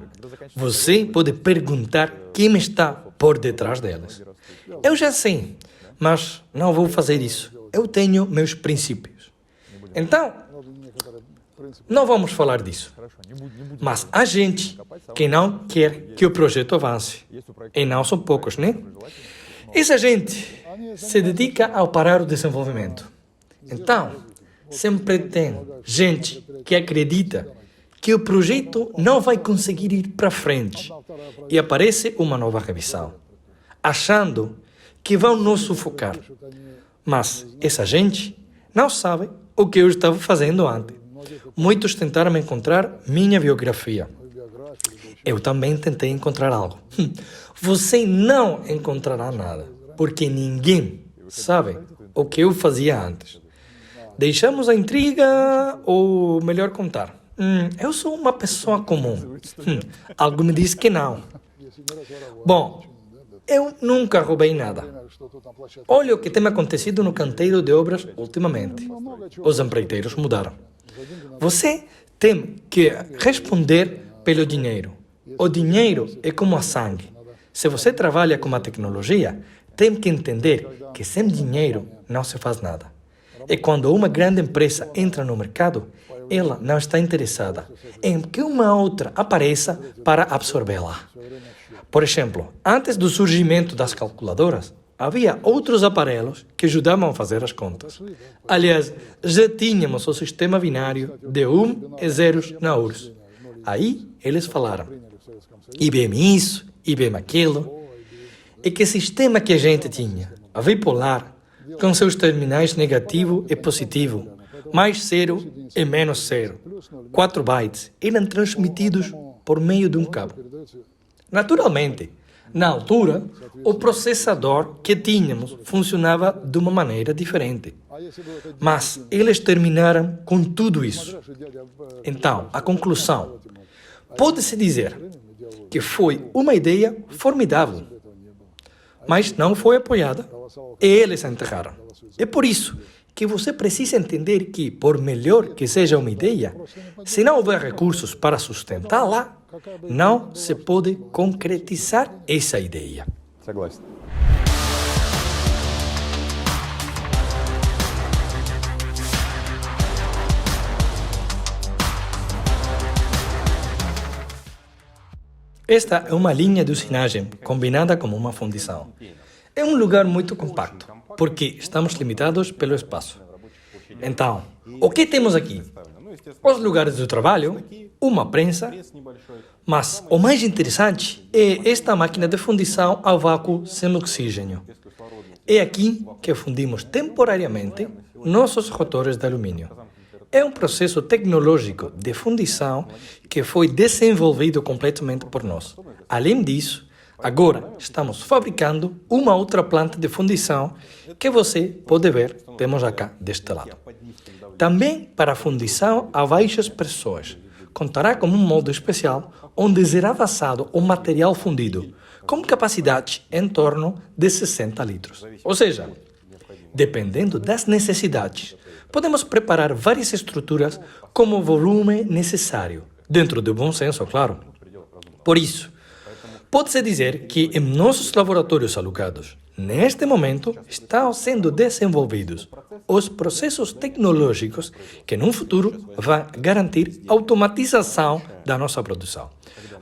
você pode perguntar quem está por detrás delas. Eu já sei, mas não vou fazer isso. Eu tenho meus princípios. Então, não vamos falar disso. Mas há gente que não quer que o projeto avance. E não são poucos, né? Essa gente se dedica a parar o desenvolvimento. Então, sempre tem gente que acredita que o projeto não vai conseguir ir para frente. E aparece uma nova revisão, achando que vão nos sufocar. Mas essa gente não sabe o que eu estava fazendo antes. Muitos tentaram encontrar minha biografia. Eu também tentei encontrar algo. Você não encontrará nada, porque ninguém sabe o que eu fazia antes. Deixamos a intriga ou melhor contar? Eu sou uma pessoa comum. Algo me diz que não. Bom, eu nunca roubei nada. Olha o que tem acontecido no canteiro de obras ultimamente. Os empreiteiros mudaram. Você tem que responder pelo dinheiro. O dinheiro é como a sangue. Se você trabalha com a tecnologia, tem que entender que sem dinheiro não se faz nada. E quando uma grande empresa entra no mercado, ela não está interessada em que uma outra apareça para absorvê-la. Por exemplo, antes do surgimento das calculadoras, havia outros aparelhos que ajudavam a fazer as contas. Aliás, já tínhamos o sistema binário de 1 e 0 na URSS. Aí eles falaram, IBM isso, IBM aquilo. E que sistema que a gente tinha? A bipolar, com seus terminais negativo e positivo, mais 0 e menos 0. 4 bytes eram transmitidos por meio de um cabo. Naturalmente, na altura, o processador que tínhamos funcionava de uma maneira diferente. Mas eles terminaram com tudo isso. Então, a conclusão. Pode-se dizer que foi uma ideia formidável, mas não foi apoiada e eles a enterraram. É por isso que você precisa entender que, por melhor que seja uma ideia, se não houver recursos para sustentá-la, não se pode concretizar essa ideia. Согласен. Esta é uma linha de usinagem combinada com uma fundição. É um lugar muito compacto, porque estamos limitados pelo espaço. Então, o que temos aqui? Os lugares de trabalho, uma prensa, mas o mais interessante é esta máquina de fundição a vácuo sem oxígeno. É aqui que fundimos temporariamente nossos rotores de alumínio. É um processo tecnológico de fundição que foi desenvolvido completamente por nós. Além disso, agora estamos fabricando uma outra planta de fundição que você pode ver, temos acá deste lado. Também para a fundição a baixas pressões. Contará com um molde especial onde será vazado o material fundido, com capacidade em torno de 60 litros. Ou seja, dependendo das necessidades, podemos preparar várias estruturas como o volume necessário, dentro do bom senso, claro. Por isso, pode-se dizer que em nossos laboratórios alugados, neste momento, estão sendo desenvolvidos os processos tecnológicos que, no futuro, vão garantir a automatização da nossa produção.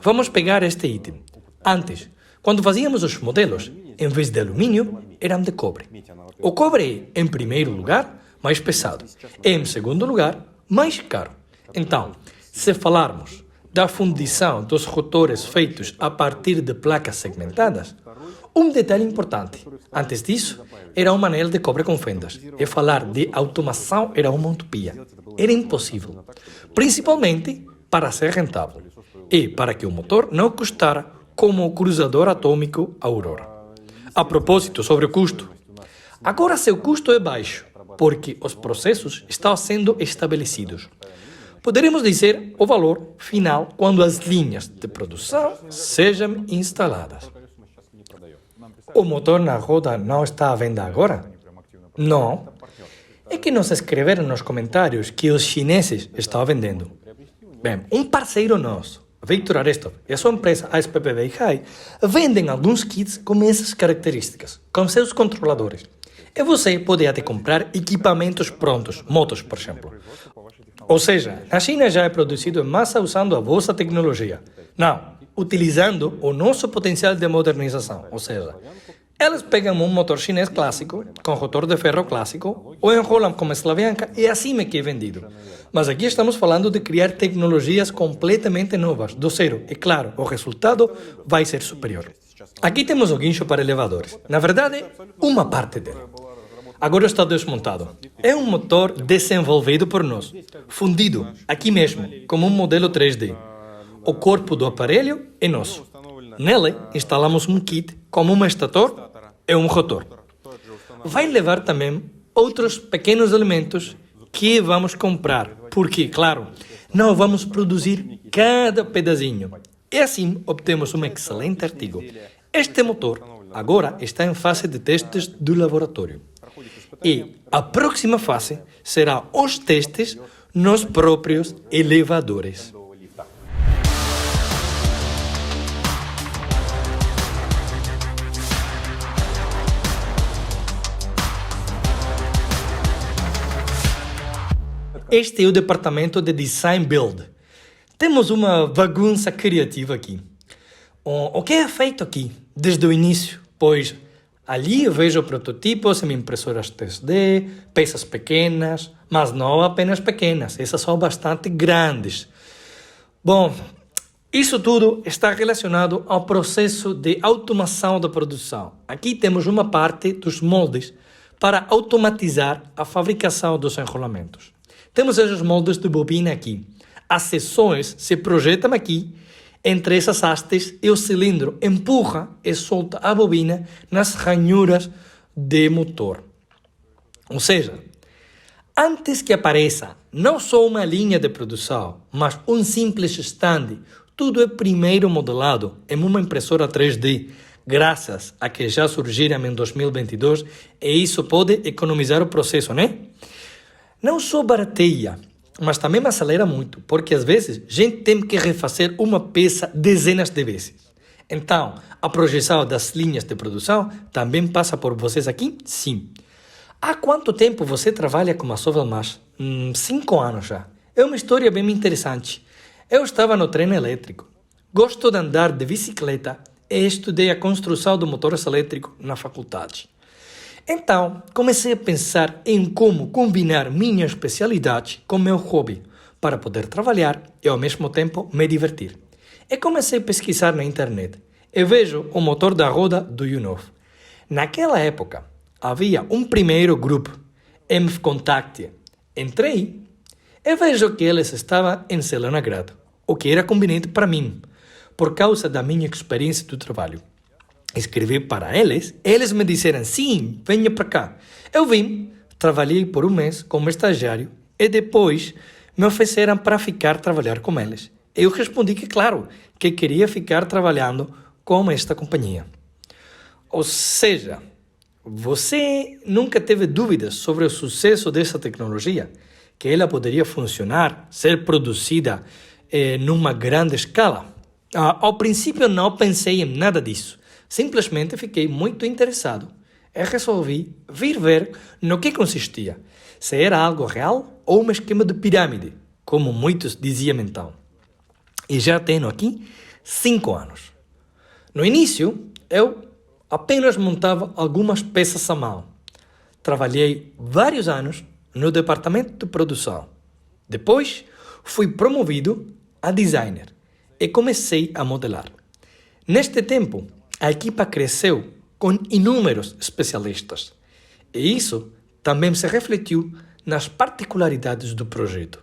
Vamos pegar este item. Antes, quando fazíamos os modelos, em vez de alumínio, eram de cobre. O cobre é, em primeiro lugar, mais pesado. E, em segundo lugar, mais caro. Então, se falarmos da fundição dos rotores feitos a partir de placas segmentadas. Um detalhe importante, antes disso, era um anel de cobre com fendas, e falar de automação era uma utopia. Era impossível, principalmente para ser rentável, e para que o motor não custara como o cruzador atômico Aurora. A propósito sobre o custo, agora seu custo é baixo, porque os processos estão sendo estabelecidos. Poderemos dizer o valor final quando as linhas de produção sejam instaladas. O motor na roda não está à venda agora? Não. É que nos escreveram nos comentários que os chineses estão vendendo. Bem, um parceiro nosso, Victor Arestov, e a sua empresa ASPP Beihai, vendem alguns kits com essas características, com seus controladores. E você pode até comprar equipamentos prontos, motos, por exemplo. Ou seja, na China já é produzido em massa usando a vossa tecnologia. Não, utilizando o nosso potencial de modernização. Ou seja, elas pegam um motor chinês clássico, com rotor de ferro clássico, o enrolam como Slavianka e assim é que é vendido. Mas aqui estamos falando de criar tecnologias completamente novas, do zero. E claro, o resultado vai ser superior. Aqui temos o guincho para elevadores. Na verdade, uma parte dele. Agora está desmontado. É um motor desenvolvido por nós, fundido aqui mesmo, como um modelo 3D. O corpo do aparelho é nosso. Nele, instalamos um kit como um estator e um rotor. Vai levar também outros pequenos elementos que vamos comprar, porque, claro, não vamos produzir cada pedacinho. E assim obtemos um excelente artigo. Este motor agora está em fase de testes do laboratório. E a próxima fase será os testes nos próprios elevadores. Este é o departamento de Design Build. Temos uma bagunça criativa aqui. O que é feito aqui, desde o início? Pois ali eu vejo prototipos em impressoras 3D, peças pequenas, mas não apenas pequenas, essas são bastante grandes. Bom, isso tudo está relacionado ao processo de automação da produção. Aqui temos uma parte dos moldes para automatizar a fabricação dos enrolamentos. Temos esses moldes de bobina aqui. As seções se projetam aqui, entre essas hastes, e o cilindro empurra e solta a bobina nas ranhuras de motor. Ou seja, antes que apareça não só uma linha de produção, mas um simples stand, tudo é primeiro modelado em uma impressora 3D, graças a que já surgiram em 2022, e isso pode economizar o processo, né? Não só barateia, mas também acelera muito, porque às vezes a gente tem que refazer uma peça dezenas de vezes. Então, a projeção das linhas de produção também passa por vocês aqui? Sim. Há quanto tempo você trabalha com a Sovelmash? 5 anos já. É uma história bem interessante. Eu estava no trem elétrico. Gosto de andar de bicicleta e estudei a construção de motores elétricos na faculdade. Então, comecei a pensar em como combinar minha especialidade com meu hobby, para poder trabalhar e ao mesmo tempo me divertir. E comecei a pesquisar na internet e vejo o motor da roda do Yunov. Naquela época, havia um primeiro grupo, MF Contact. Entrei e vejo que eles estavam em Zelenograd, o que era conveniente para mim, por causa da minha experiência do trabalho. Escrevi para eles me disseram, sim, venha para cá. Eu vim, trabalhei por um mês como estagiário e depois me ofereceram para ficar trabalhar com eles. Eu respondi que, claro, que queria ficar trabalhando com esta companhia. Ou seja, você nunca teve dúvidas sobre o sucesso dessa tecnologia? Que ela poderia funcionar, ser produzida numa grande escala? Ao princípio não pensei em nada disso. Simplesmente fiquei muito interessado e resolvi vir ver no que consistia. Se era algo real ou um esquema de pirâmide, como muitos diziam então. E já tenho aqui 5 anos. No início, eu apenas montava algumas peças à mão. Trabalhei vários anos no departamento de produção. Depois, fui promovido a designer e comecei a modelar. Neste tempo, a equipa cresceu com inúmeros especialistas. E isso também se refletiu nas particularidades do projeto,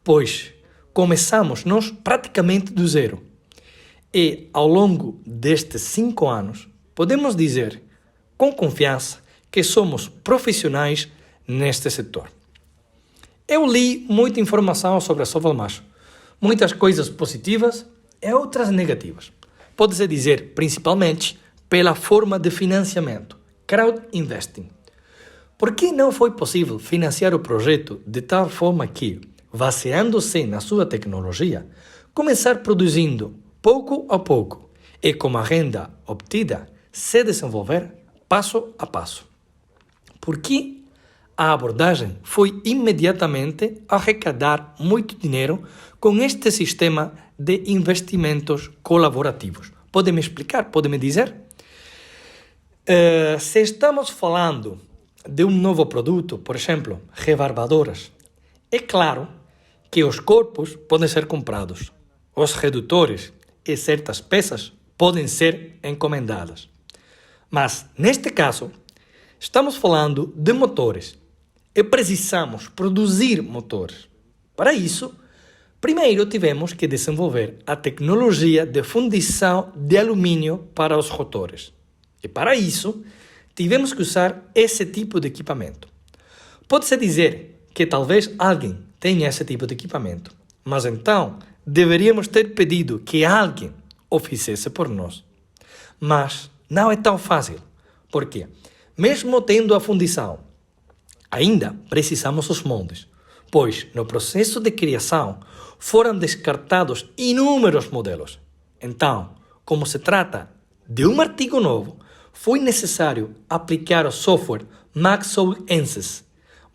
pois começamos nós praticamente do zero. E, ao longo destes 5 anos, podemos dizer, com confiança, que somos profissionais neste setor. Eu li muita informação sobre a Sovelmash, muitas coisas positivas e outras negativas. Pode-se dizer, principalmente, pela forma de financiamento, crowd investing. Por que não foi possível financiar o projeto de tal forma que, baseando-se na sua tecnologia, começar produzindo pouco a pouco e com a renda obtida se desenvolver passo a passo? Porque a abordagem foi imediatamente arrecadar muito dinheiro com este sistema de investimentos colaborativos. Pode me explicar? Pode me dizer? Se estamos falando de um novo produto, por exemplo, rebarbadoras, é claro que os corpos podem ser comprados, os redutores e certas peças podem ser encomendadas. Mas, neste caso, estamos falando de motores e precisamos produzir motores. Para isso, primeiro tivemos que desenvolver a tecnologia de fundição de alumínio para os rotores. E para isso, tivemos que usar esse tipo de equipamento. Pode-se dizer que talvez alguém tenha esse tipo de equipamento, mas então deveríamos ter pedido que alguém o fizesse por nós. Mas não é tão fácil, porque, mesmo tendo a fundição, ainda precisamos os moldes, pois no processo de criação foram descartados inúmeros modelos. Então, como se trata de um artigo novo, foi necessário aplicar o software Maxwell Ansys,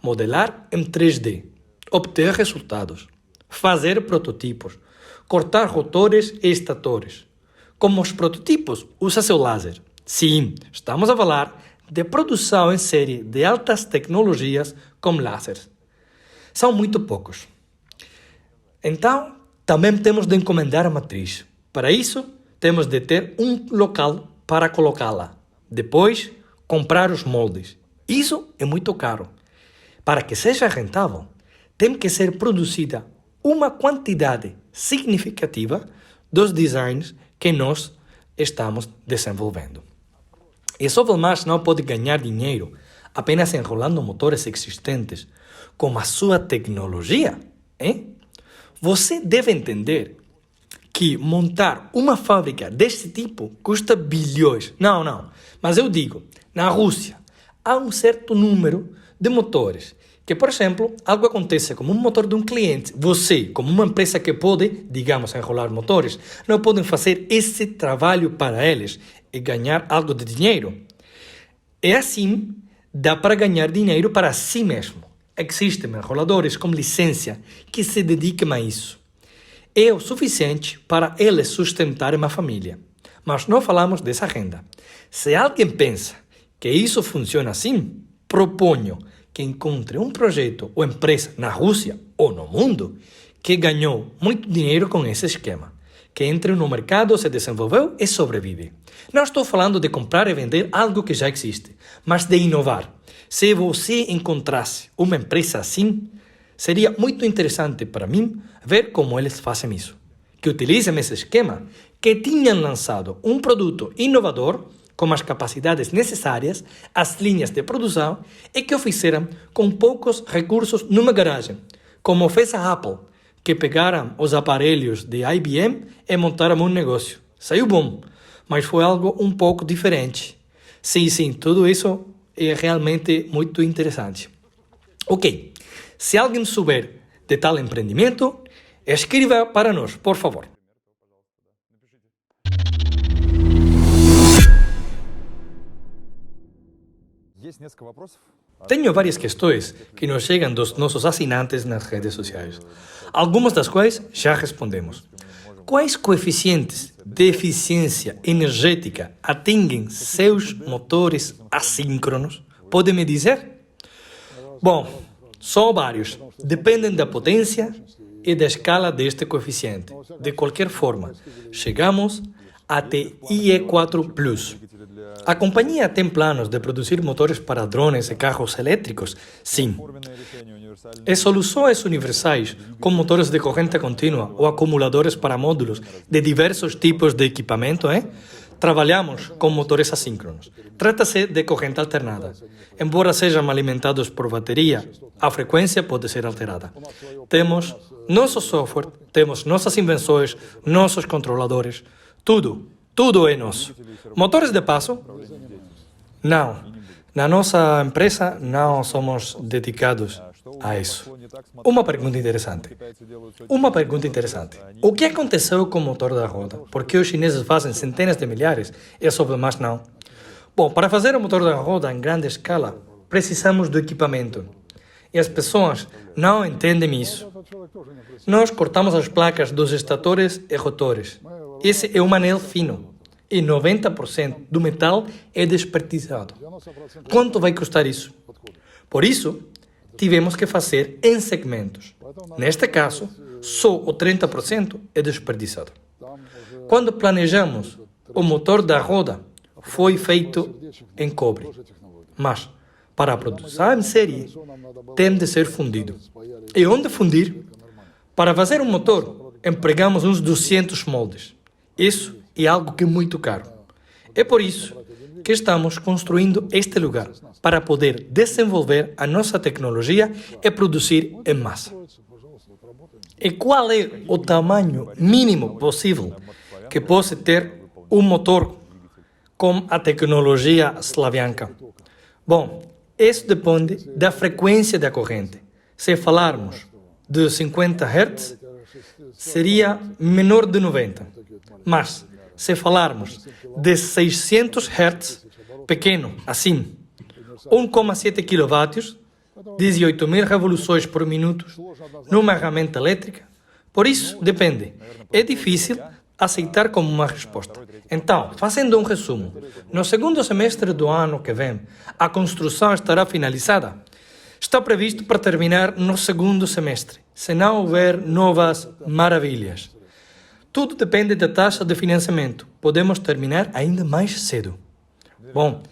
modelar em 3D, obter resultados, fazer prototipos, cortar rotores e estatores. Como os prototipos, usa-se o laser. Sim, estamos a falar de produção em série de altas tecnologias com lasers. São muito poucos. Então, também temos de encomendar a matriz. Para isso, temos de ter um local para colocá-la. Depois, comprar os moldes. Isso é muito caro. Para que seja rentável, tem que ser produzida uma quantidade significativa dos designs que nós estamos desenvolvendo. E a Sovelmash não pode ganhar dinheiro apenas enrolando motores existentes com a sua tecnologia, hein? Você deve entender que montar uma fábrica deste tipo custa bilhões. Não. Mas eu digo, na Rússia, há um certo número de motores que, por exemplo, algo acontece com um motor de um cliente. Você, como uma empresa que pode, digamos, enrolar motores, não podem fazer esse trabalho para eles e ganhar algo de dinheiro. E assim, dá para ganhar dinheiro para si mesmo. Existem enroladores com licença que se dedicam a isso. É o suficiente para eles sustentarem uma família. Mas não falamos dessa renda. Se alguém pensa que isso funciona assim, proponho que encontre um projeto ou empresa na Rússia ou no mundo que ganhou muito dinheiro com esse esquema, que entre no mercado, se desenvolveu e sobrevive. Não estou falando de comprar e vender algo que já existe, mas de inovar. Se você encontrasse uma empresa assim, seria muito interessante para mim ver como eles fazem isso. Que utilizem esse esquema, que tenham lançado um produto inovador com as capacidades necessárias, as linhas de produção e que o fizeram com poucos recursos numa garagem, como fez a Apple, que pegaram os aparelhos de IBM e montaram um negócio. Saiu bom, mas foi algo um pouco diferente. Sim, tudo isso é realmente muito interessante. Ok, se alguém souber de tal empreendimento, escreva para nós, por favor. Tenho várias questões que nos chegam dos nossos assinantes nas redes sociais, algumas das quais já respondemos. Quais coeficientes de eficiência energética atingem seus motores assíncronos? Pode me dizer? Bom, são vários. Dependem da potência e da escala deste coeficiente. De qualquer forma, chegamos até IE4 Plus. A companhia tem planos de produzir motores para drones e carros elétricos? Sim. E soluções universais, com motores de corrente contínua ou acumuladores para módulos de diversos tipos de equipamento, Trabalhamos com motores assíncronos. Trata-se de corrente alternada. Embora sejam alimentados por bateria, a frequência pode ser alterada. Temos nosso software, temos nossas invenções, nossos controladores, tudo é nosso. Motores de passo? Não. Na nossa empresa não somos dedicados a isso. Uma pergunta interessante. O que aconteceu com o motor da roda? Por que os chineses fazem centenas de milhares e a Sovelmash não? Bom, para fazer o motor da roda em grande escala, precisamos do equipamento. E as pessoas não entendem isso. Nós cortamos as placas dos estatores e rotores. Esse é um anel fino. E 90% do metal é desperdiçado. Quanto vai custar isso? Por isso, tivemos que fazer em segmentos. Neste caso, só o 30% é desperdiçado. Quando planejamos o motor da roda, foi feito em cobre. Mas, para a produção em série, tem de ser fundido. E onde fundir? Para fazer um motor, empregamos uns 200 moldes. Isso é algo que é muito caro. É por isso que estamos construindo este lugar, para poder desenvolver a nossa tecnologia e produzir em massa. E qual é o tamanho mínimo possível que possa ter um motor com a tecnologia Slavyanka? Bom, isso depende da frequência da corrente. Se falarmos de 50 Hz, seria menor de 90. Mas, se falarmos de 600 Hz, pequeno, assim, 1,7 kW, 18.000 revoluções por minuto, numa ferramenta elétrica, por isso depende. É difícil aceitar como uma resposta. Então, fazendo um resumo, no segundo semestre do ano que vem, a construção estará finalizada. Está previsto para terminar no segundo semestre, se não houver novas maravilhas. Tudo depende da taxa de financiamento. Podemos terminar ainda mais cedo. Bom,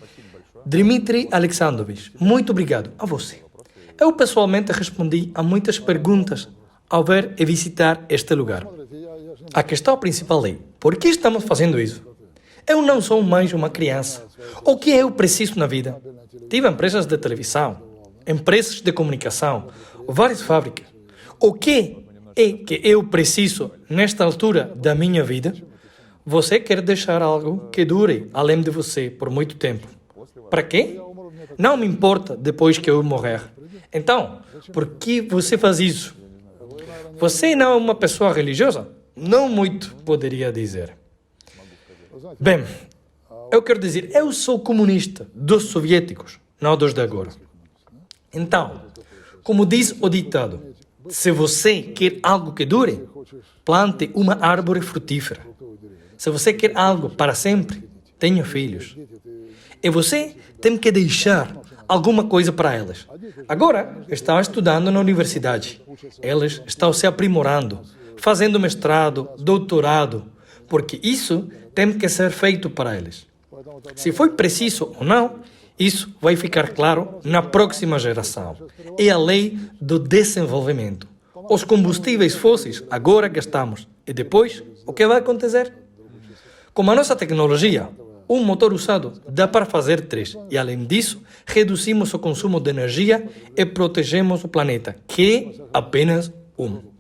Dmitry Alexandrovich, muito obrigado a você. Eu pessoalmente respondi a muitas perguntas ao ver e visitar este lugar. A questão principal é, por que estamos fazendo isso? Eu não sou mais uma criança. O que eu preciso na vida? Tive empresas de televisão, empresas de comunicação, várias fábricas. O que é que eu preciso nesta altura da minha vida? Você quer deixar algo que dure além de você por muito tempo. Para quê? Não me importa depois que eu morrer. Então, por que você faz isso? Você não é uma pessoa religiosa? Não muito, poderia dizer. Bem, eu quero dizer, eu sou comunista dos soviéticos, não dos de agora. Então, como diz o ditado, se você quer algo que dure, plante uma árvore frutífera. Se você quer algo para sempre, tenha filhos. E você tem que deixar alguma coisa para elas. Agora, estão estudando na universidade. Elas estão se aprimorando, fazendo mestrado, doutorado, porque isso tem que ser feito para eles. Se foi preciso ou não, isso vai ficar claro na próxima geração. É a lei do desenvolvimento. Os combustíveis fósseis agora gastamos. E depois, o que vai acontecer? Com a nossa tecnologia, um motor usado dá para fazer 3. E além disso, reduzimos o consumo de energia e protegemos o planeta, que é apenas um.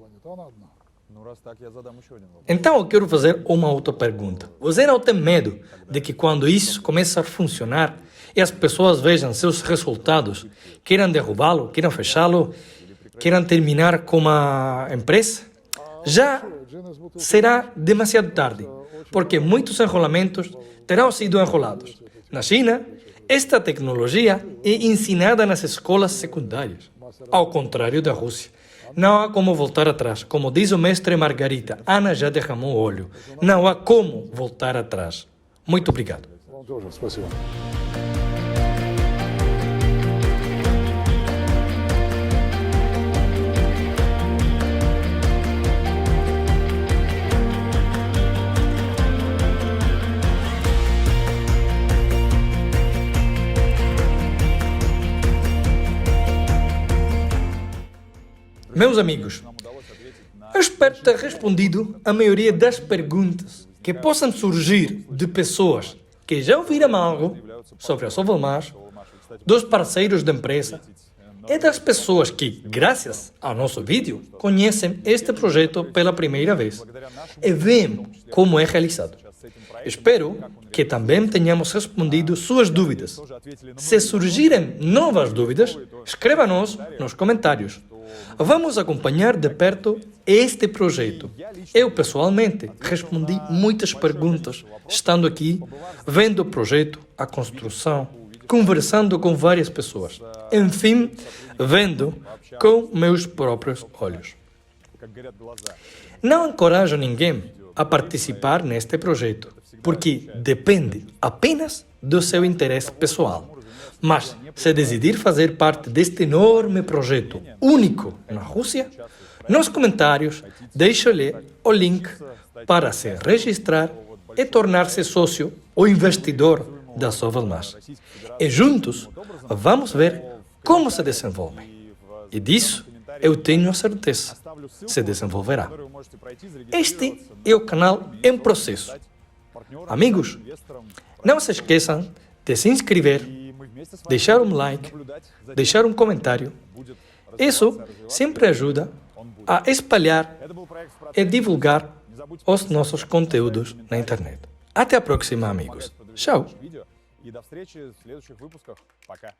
Então eu quero fazer uma outra pergunta. Você não tem medo de que quando isso começa a funcionar e as pessoas vejam seus resultados, queiram derrubá-lo, queiram fechá-lo, queiram terminar com a empresa? Já será demasiado tarde, porque muitos enrolamentos terão sido enrolados. Na China, esta tecnologia é ensinada nas escolas secundárias, ao contrário da Rússia. Não há como voltar atrás. Como diz o mestre Margarita, Ana já derramou óleo. Não há como voltar atrás. Muito obrigado. Вам тоже спасибо. Meus amigos, eu espero ter respondido a maioria das perguntas que possam surgir de pessoas que já ouviram algo sobre a Sovelmash, dos parceiros da empresa e das pessoas que, graças ao nosso vídeo, conhecem este projeto pela primeira vez e veem como é realizado. Espero que também tenhamos respondido suas dúvidas. Se surgirem novas dúvidas, escreva-nos nos comentários. Vamos acompanhar de perto este projeto. Eu, pessoalmente, respondi muitas perguntas, estando aqui, vendo o projeto, a construção, conversando com várias pessoas. Enfim, vendo com meus próprios olhos. Não encorajo ninguém a participar neste projeto, porque depende apenas do seu interesse pessoal. Mas, se decidir fazer parte deste enorme projeto único na Rússia, nos comentários deixo-lhe o link para se registrar e tornar-se sócio ou investidor da Sovelmash. E juntos vamos ver como se desenvolve. E disso eu tenho a certeza, se desenvolverá. Este é o canal em processo. Amigos, não se esqueçam de se inscrever, deixar um like, deixar um comentário. Isso sempre ajuda a espalhar e divulgar os nossos conteúdos na internet. Até a próxima, amigos. Tchau. И до встречи в следующих выпусках. Пока.